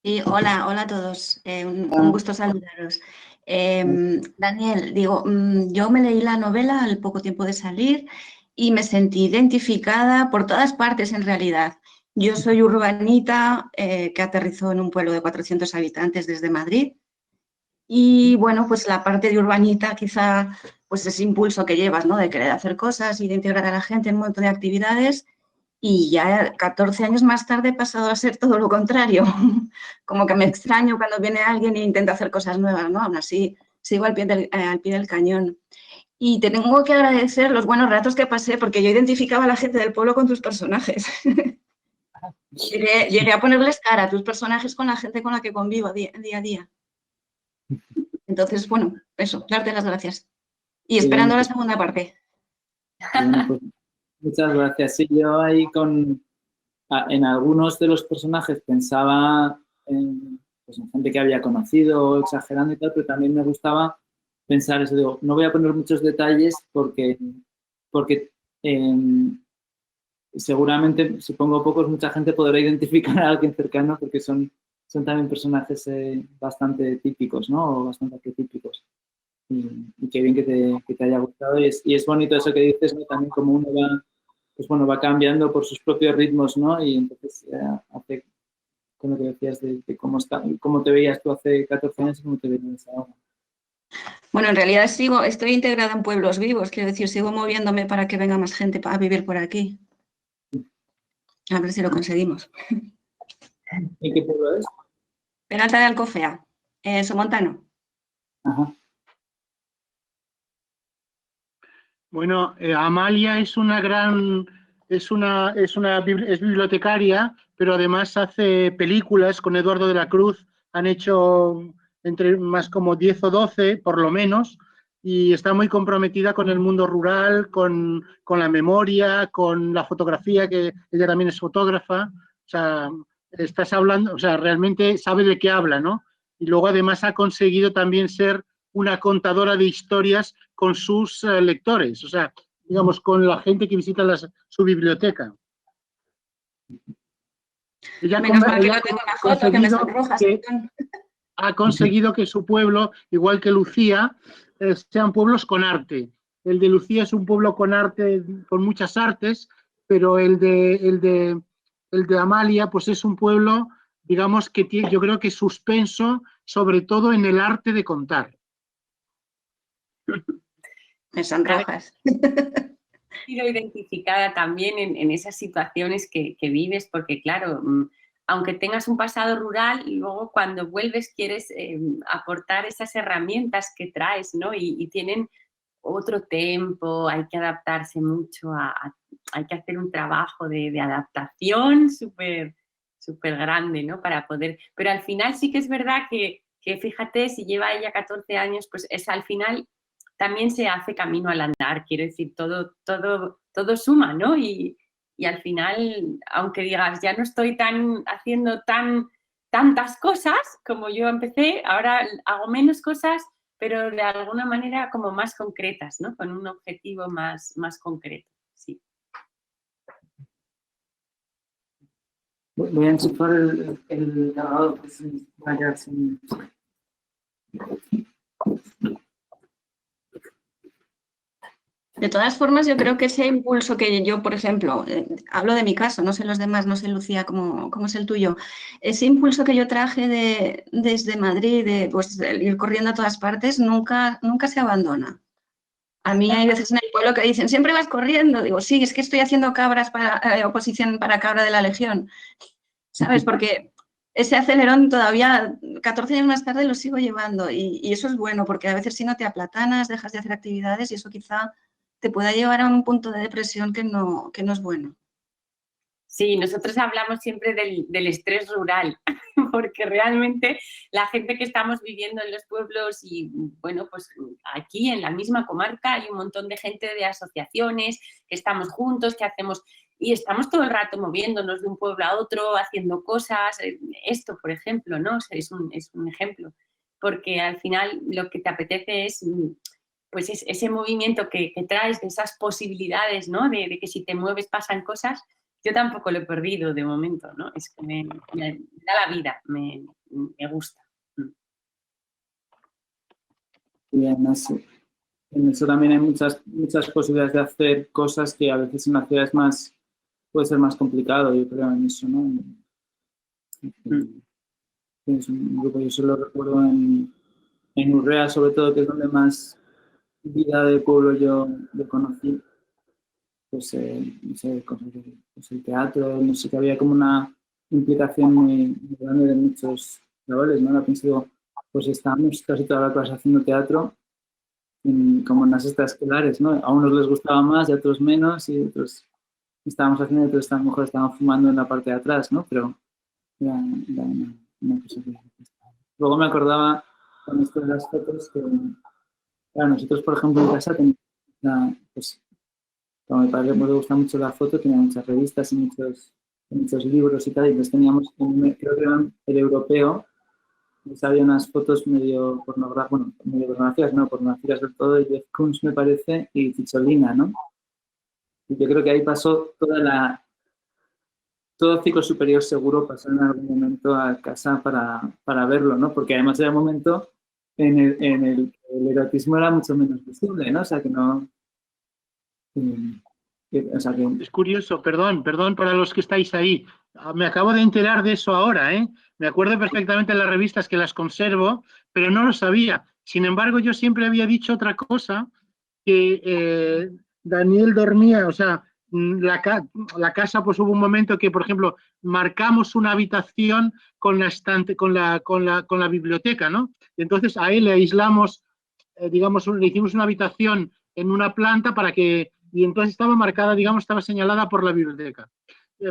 Sí, hola a todos. Un gusto saludaros. Daniel, digo, yo me leí la novela al poco tiempo de salir y me sentí identificada por todas partes en realidad. Yo soy urbanita que aterrizó en un pueblo de 400 habitantes desde Madrid y bueno, pues la parte de urbanita quizá pues ese impulso que llevas, ¿no? De querer hacer cosas y de integrar a la gente en un montón de actividades. Y ya 14 años más tarde he pasado a ser todo lo contrario. Como que me extraño cuando viene alguien e intenta hacer cosas nuevas, ¿no? Aún así, sigo al pie del cañón. Y te tengo que agradecer los buenos ratos que pasé, porque yo identificaba a la gente del pueblo con tus personajes. Llegué a ponerles cara a tus personajes con la gente con la que convivo día a día. Entonces, bueno, eso, darte las gracias. Y esperando la segunda parte. Bueno, pues, muchas gracias. Sí, yo ahí en algunos de los personajes pensaba pues en gente que había conocido, exagerando y tal, pero también me gustaba pensar eso. Digo, no voy a poner muchos detalles porque seguramente, si pongo pocos, mucha gente podrá identificar a alguien cercano porque son también personajes bastante típicos, ¿no? O bastante arquetípicos. Y qué bien que te haya gustado. Y es bonito eso que dices, ¿no? También como uno va, pues bueno, va cambiando por sus propios ritmos, ¿no? Y entonces hace con lo que decías de cómo te veías tú hace 14 años y cómo te veías ahora. Bueno, en realidad estoy integrada en pueblos vivos, quiero decir, sigo moviéndome para que venga más gente a vivir por aquí. A ver si lo conseguimos. ¿Y qué pueblo es? Peralta de Alcofea, Somontano. Ajá. Bueno, Amalia es es bibliotecaria, pero además hace películas con Eduardo de la Cruz. Han hecho entre más como 10 o 12, por lo menos, y está muy comprometida con el mundo rural, con la memoria, con la fotografía, que ella también es fotógrafa. O sea, estás hablando, o sea, realmente sabe de qué habla, ¿no? Y luego además ha conseguido también ser una contadora de historias con sus lectores, o sea, digamos, con la gente que visita su biblioteca. Ella Menos mal que no tengo una foto que me sonrojas. Ha conseguido que su pueblo, igual que Lucía, sean pueblos con arte. El de Lucía es un pueblo con arte, con muchas artes, pero el de Amalia, pues es un pueblo, digamos, que tiene, yo creo que suspenso, sobre todo en el arte de contar. Me sonrojas. He sido identificada también en esas situaciones que vives, porque claro, aunque tengas un pasado rural, luego cuando vuelves quieres aportar esas herramientas que traes, ¿no? Y tienen otro tempo, hay que adaptarse mucho, hay que hacer un trabajo de adaptación súper grande, ¿no? Para poder, pero al final sí que es verdad que fíjate, si lleva ella 14 años, pues es al final también se hace camino al andar, quiero decir, todo suma, ¿no? Y al final, aunque digas, ya no estoy haciendo tantas cosas como yo empecé, ahora hago menos cosas, pero de alguna manera como más concretas, ¿no? Con un objetivo más concreto, sí. Voy a enchufar el grabador, pues va a quedar sin... De todas formas, yo creo que ese impulso que yo, por ejemplo, hablo de mi caso, no sé los demás, no sé, Lucía, cómo es el tuyo, ese impulso que yo traje desde Madrid, de pues, ir corriendo a todas partes, nunca se abandona. A mí hay veces en el pueblo que dicen, siempre vas corriendo. Digo, sí, es que estoy haciendo cabras para oposición para cabra de la Legión, ¿sabes? Porque ese acelerón todavía, 14 años más tarde, lo sigo llevando y eso es bueno, porque a veces si no te aplatanas, dejas de hacer actividades y eso quizá te pueda llevar a un punto de depresión que no es bueno. Sí, nosotros hablamos siempre del estrés rural, porque realmente la gente que estamos viviendo en los pueblos y, bueno, pues aquí en la misma comarca hay un montón de gente de asociaciones, que estamos juntos, que hacemos, y estamos todo el rato moviéndonos de un pueblo a otro, haciendo cosas. Esto, por ejemplo, ¿no? O sea, es un ejemplo, porque al final lo que te apetece es, pues, ese movimiento que traes, de esas posibilidades, ¿no? De que si te mueves pasan cosas. Yo tampoco lo he perdido de momento, ¿no? Es que me da la vida, me gusta. Y además, en eso también hay muchas posibilidades de hacer cosas que a veces en las ciudades puede ser más complicado, yo creo, en eso, ¿no? Es un grupo, yo solo recuerdo en Urrea, sobre todo, que es donde más vida de pueblo yo conocí. Pues, no sé, pues el teatro, no sé, que había como una implicación muy grande de muchos chavales, ¿no? Al principio, pues estábamos casi toda la clase haciendo teatro, como en las extraescolares, ¿no? A unos les gustaba más y a otros menos, y otros estábamos haciendo y otros a lo mejor estaban fumando en la parte de atrás, ¿no? Pero era una cosa que... Luego me acordaba con esto de las fotos que, claro, nosotros, por ejemplo, en casa teníamos, pues, como a mi padre le gusta mucho la foto, tenía muchas revistas y muchos libros y tal, y entonces teníamos, creo que eran El Europeo, y había unas fotos medio pornográficas, bueno, medio pornográficas, no, pornográficas del todo, de Jeff Koons, me parece, y Cicciolina, ¿no? Y yo creo que ahí pasó todo ciclo superior seguro pasó en algún momento a casa para verlo, ¿no? Porque además era un momento en el que el erotismo era mucho menos visible, ¿no? O sea, que no... Es curioso, perdón para los que estáis ahí. Me acabo de enterar de eso ahora, ¿eh? Me acuerdo perfectamente de las revistas que las conservo, pero no lo sabía. Sin embargo, yo siempre había dicho otra cosa, que Daniel dormía, o sea, la casa, pues hubo un momento que, por ejemplo, marcamos una habitación con la estante, con la biblioteca, ¿no? Y entonces a él le aislamos, digamos, le hicimos una habitación en una planta para que, y entonces estaba marcada, digamos, estaba señalada por la biblioteca,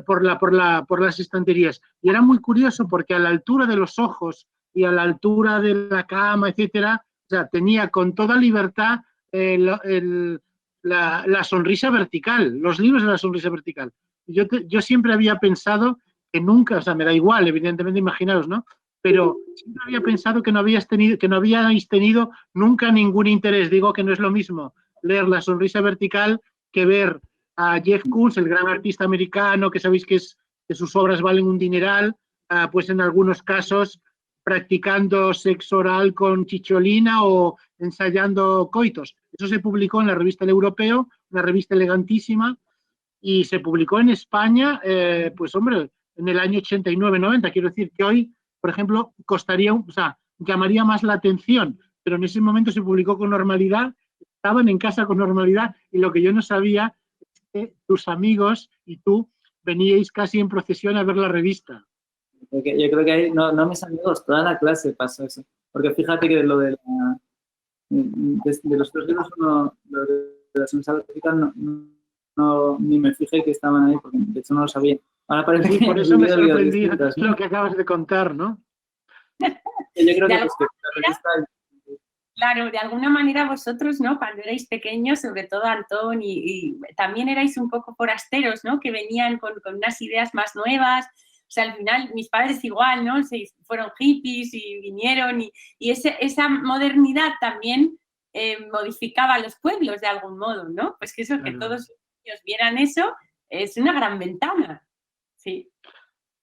por las estanterías. Y era muy curioso porque a la altura de los ojos y a la altura de la cama, etcétera, o sea, tenía con toda libertad la sonrisa vertical, los libros de la sonrisa vertical. Yo siempre había pensado que nunca, o sea, me da igual, evidentemente, imaginaros, ¿no? Pero siempre había pensado que no habíais tenido nunca ningún interés. Digo que no es lo mismo leer La sonrisa vertical que ver a Jeff Koons, el gran artista americano, que sabéis que sus obras valen un dineral, pues en algunos casos practicando sexo oral con Cicciolina o ensayando coitos. Eso se publicó en la revista El Europeo, una revista elegantísima, y se publicó en España, pues hombre, en el año 89-90. Quiero decir que hoy, por ejemplo, llamaría más la atención, pero en ese momento se publicó con normalidad, estaban en casa con normalidad, y lo que yo no sabía es que tus amigos y tú veníais casi en procesión a ver la revista. Porque yo creo que ahí, no mis amigos, toda la clase pasó eso. Porque fíjate que lo de los 3 libros, lo de la sonrisa vertical, ni me fijé que estaban ahí, porque de hecho no lo sabía. Ahora parece sí, por eso me sorprendía lo que acabas de contar, ¿no? Yo creo que la revista... Claro, de alguna manera vosotros, ¿no? Cuando erais pequeños, sobre todo Antón, y también erais un poco forasteros, ¿no? Que venían con unas ideas más nuevas. O sea, al final, mis padres igual, ¿no? Fueron hippies y vinieron, y esa modernidad también modificaba los pueblos de algún modo, ¿no? Pues que eso, que todos los niños vieran eso, es una gran ventana. Sí.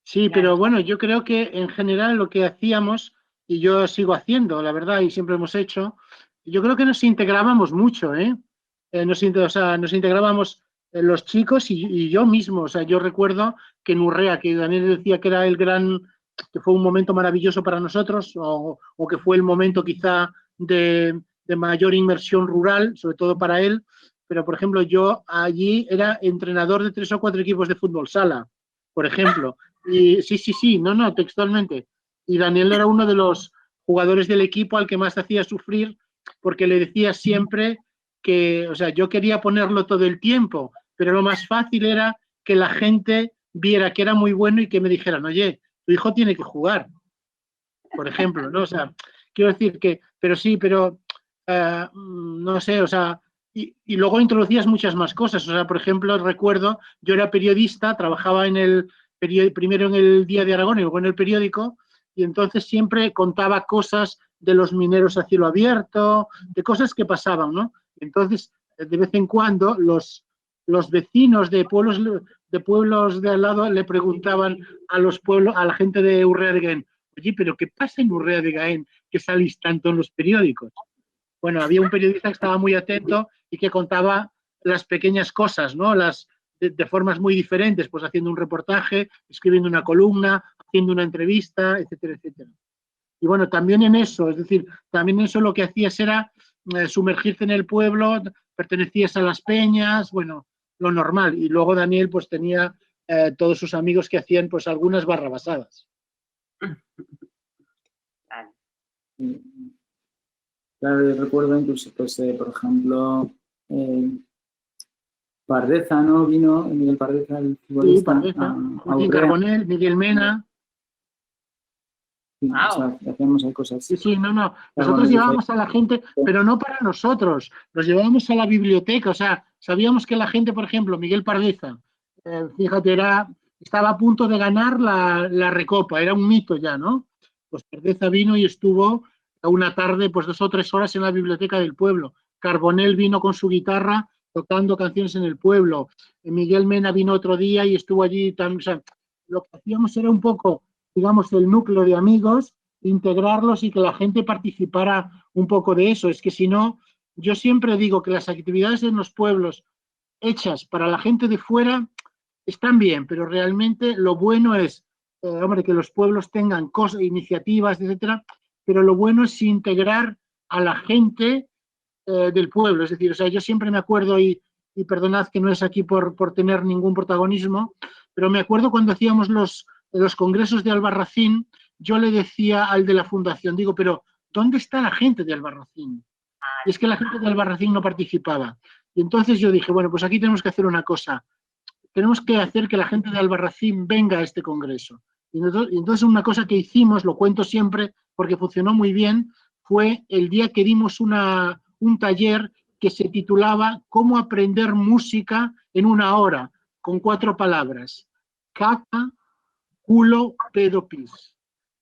Sí, pero bueno, yo creo que en general lo que hacíamos, y yo sigo haciendo, la verdad, y siempre hemos hecho, yo creo que nos integrábamos mucho, ¿eh? Nos integrábamos los chicos y yo mismo. O sea, yo recuerdo que en Urrea, que Daniel decía que era que fue un momento maravilloso para nosotros, o que fue el momento quizá de mayor inmersión rural, sobre todo para él, pero por ejemplo yo allí era entrenador de 3 o 4 equipos de fútbol sala, por ejemplo. Y sí, no, textualmente. Y Daniel era uno de los jugadores del equipo al que más hacía sufrir, porque le decía siempre que, o sea, yo quería ponerlo todo el tiempo, pero lo más fácil era que la gente viera que era muy bueno y que me dijeran, oye, tu hijo tiene que jugar, por ejemplo, ¿no? O sea, quiero decir que, pero sí, pero no sé, o sea, y luego introducías muchas más cosas. O sea, por ejemplo, recuerdo, yo era periodista, trabajaba en el primero en el Día de Aragón y luego en el periódico, y entonces siempre contaba cosas de los mineros a cielo abierto, de cosas que pasaban, ¿no? Entonces, de vez en cuando, los vecinos de pueblos de al lado le preguntaban a los pueblos, a la gente de Urrea de Gaén, oye, ¿pero qué pasa en Urrea de Gaén que salís tanto en los periódicos? Bueno, había un periodista que estaba muy atento y que contaba las pequeñas cosas, ¿no? De formas muy diferentes, pues haciendo un reportaje, escribiendo una columna, haciendo una entrevista, etcétera, etcétera. Y bueno, también en eso, es decir, también eso lo que hacías era sumergirte en el pueblo, pertenecías a las peñas, bueno, lo normal. Y luego Daniel pues tenía todos sus amigos que hacían pues algunas barrabasadas. Claro, yo recuerdo incluso, pues, por ejemplo, Pardeza, ¿no? Vino Miguel Pardeza, el futbolista. Sí, Pardeza, Joaquín Carbonell, Miguel Mena. Sí, wow. O sea, hacíamos cosas. Sí, sí, no. Nosotros llevábamos a la gente, pero no para nosotros, los llevábamos a la biblioteca. O sea, sabíamos que la gente, por ejemplo, Miguel Pardeza, fíjate, estaba a punto de ganar la Recopa, era un mito ya, ¿no? Pues Pardeza vino y estuvo una tarde, pues 2 o 3 horas en la biblioteca del pueblo. Carbonell vino con su guitarra tocando canciones en el pueblo. Miguel Mena vino otro día y estuvo allí también. O sea, lo que hacíamos era un poco, digamos, el núcleo de amigos, integrarlos y que la gente participara un poco de eso. Es que si no, yo siempre digo que las actividades en los pueblos hechas para la gente de fuera están bien, pero realmente lo bueno es, hombre, que los pueblos tengan cosas, iniciativas, etcétera, pero lo bueno es integrar a la gente del pueblo. Es decir, o sea, yo siempre me acuerdo, y perdonad que no es aquí por tener ningún protagonismo, pero me acuerdo cuando hacíamos los congresos de Albarracín, yo le decía al de la fundación, digo, pero ¿dónde está la gente de Albarracín? Y es que la gente de Albarracín no participaba. Y entonces yo dije, bueno, pues aquí tenemos que hacer una cosa. Tenemos que hacer que la gente de Albarracín venga a este congreso. Y entonces una cosa que hicimos, lo cuento siempre porque funcionó muy bien, fue el día que dimos un taller que se titulaba ¿Cómo aprender música en 1 hora? Con 4 palabras. Caca, culo, pedo, pis.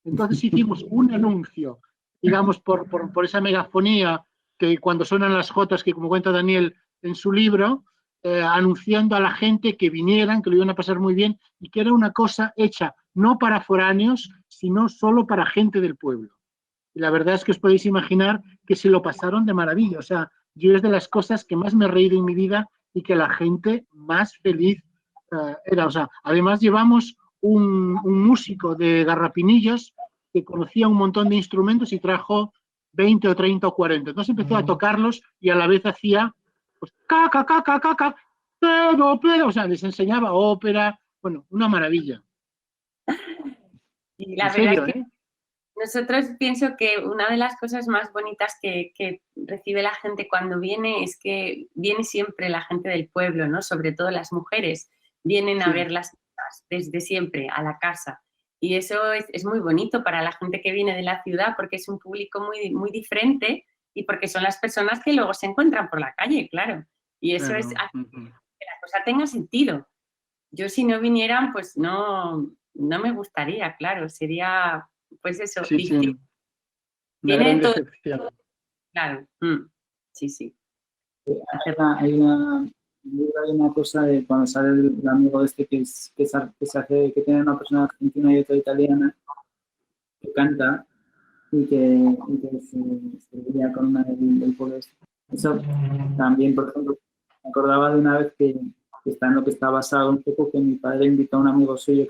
Entonces hicimos un anuncio, digamos, por esa megafonía que cuando suenan las jotas, que como cuenta Daniel en su libro, anunciando a la gente que vinieran, que lo iban a pasar muy bien, y que era una cosa hecha no para foráneos, sino solo para gente del pueblo. Y la verdad es que os podéis imaginar que se lo pasaron de maravilla. O sea, yo es de las cosas que más me he reído en mi vida y que la gente más feliz era. O sea, además llevamos un músico de Garrapinillos que conocía un montón de instrumentos y trajo 20 o 30 o 40. Entonces empezó a tocarlos y a la vez hacía pues, caca, caca, caca, pero, o sea, les enseñaba ópera, bueno, una maravilla. Y la verdad es que nosotros pienso que una de las cosas más bonitas que recibe la gente cuando viene es que viene siempre la gente del pueblo, ¿no? Sobre todo las mujeres vienen a ver las cosas desde siempre a la casa. Y eso es muy bonito para la gente que viene de la ciudad porque es un público muy, muy diferente y porque son las personas que luego se encuentran por la calle, claro. Y eso es hacer que la cosa tenga sentido. Yo si no vinieran, pues no me gustaría, claro, sería... Pues eso, sí, sí. Viene todo. Claro, sí. Hay una cosa de cuando sale el amigo este que tiene una persona argentina y otra italiana que canta y que se veía con una del pueblo. Eso también, por ejemplo, me acordaba de una vez que está en lo que está basado un poco, que mi padre invitó a un amigo suyo,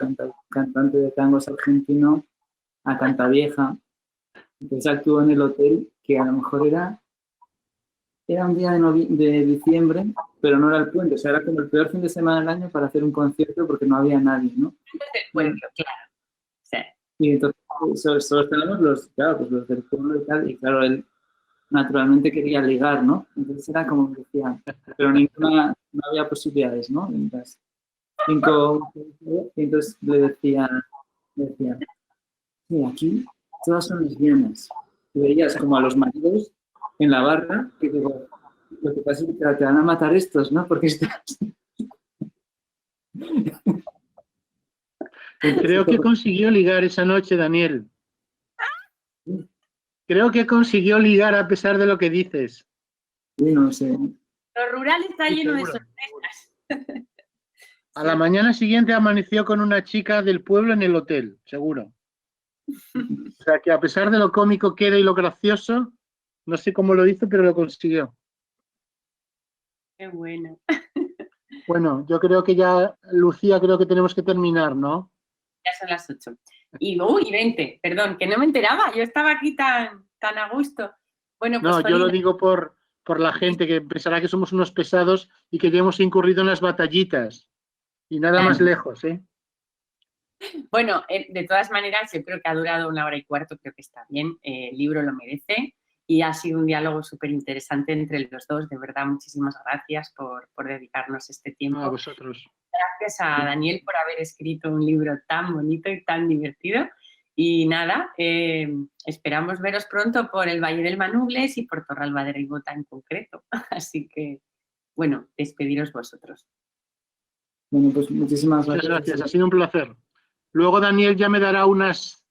cantante de tangos argentino, a Cantavieja. Entonces actuó en el hotel, que a lo mejor era un día de diciembre, pero no era el puente, o sea, era como el peor fin de semana del año para hacer un concierto porque no había nadie, ¿no? Bueno, claro. Sí. Y entonces solo tenemos los del pueblo y tal, y claro, él naturalmente quería ligar, ¿no? Entonces era como que decía, pero no había posibilidades, ¿no? Entonces, 5, y entonces le decía, sí, aquí todas son lesbianas. Y veías como a los maridos en la barra, y digo, lo que pasa es que te van a matar estos, ¿no? Porque Creo que consiguió ligar esa noche, Daniel. Creo que consiguió ligar a pesar de lo que dices. Sí, no sé. Lo rural está Sí, lleno de seguro. sorpresas. A la mañana siguiente amaneció con una chica del pueblo en el hotel, seguro. O sea que a pesar de lo cómico que era y lo gracioso, no sé cómo lo hizo, pero lo consiguió. Qué bueno. Bueno, yo creo que ya, Lucía, creo que tenemos que terminar, ¿no? Ya son las 8. Y 20, perdón, que no me enteraba. Yo estaba aquí tan a gusto. Bueno, pues No, yo lo Jolín, digo por la gente que pensará que somos unos pesados y que ya hemos incurrido en las batallitas. Y nada más lejos, ¿eh? bueno, de todas maneras, yo creo que ha durado 1 hora y cuarto, creo que está bien. El libro lo merece y ha sido un diálogo súper interesante entre los dos. De verdad, muchísimas gracias por dedicarnos este tiempo. A vosotros. Gracias a Daniel por haber escrito un libro tan bonito y tan divertido. Y nada, esperamos veros pronto por el Valle del Manubles y por Torralba de Ribota en concreto. Así que, bueno, despediros vosotros. Bueno, pues muchísimas Muchas gracias. gracias, ha sido un placer. Luego Daniel ya me dará unos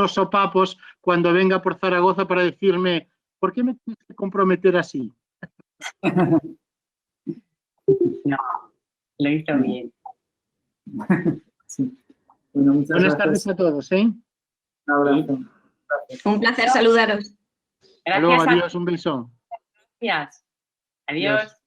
sopapos cuando venga por Zaragoza para decirme, ¿por qué me tienes que comprometer así? No, lo hizo bien. Sí. Bueno, muchas Buenas gracias. tardes a todos, ¿eh? Un abrazo. Un placer saludaros. Hasta luego, Gracias. adiós, un beso. Gracias. Adiós.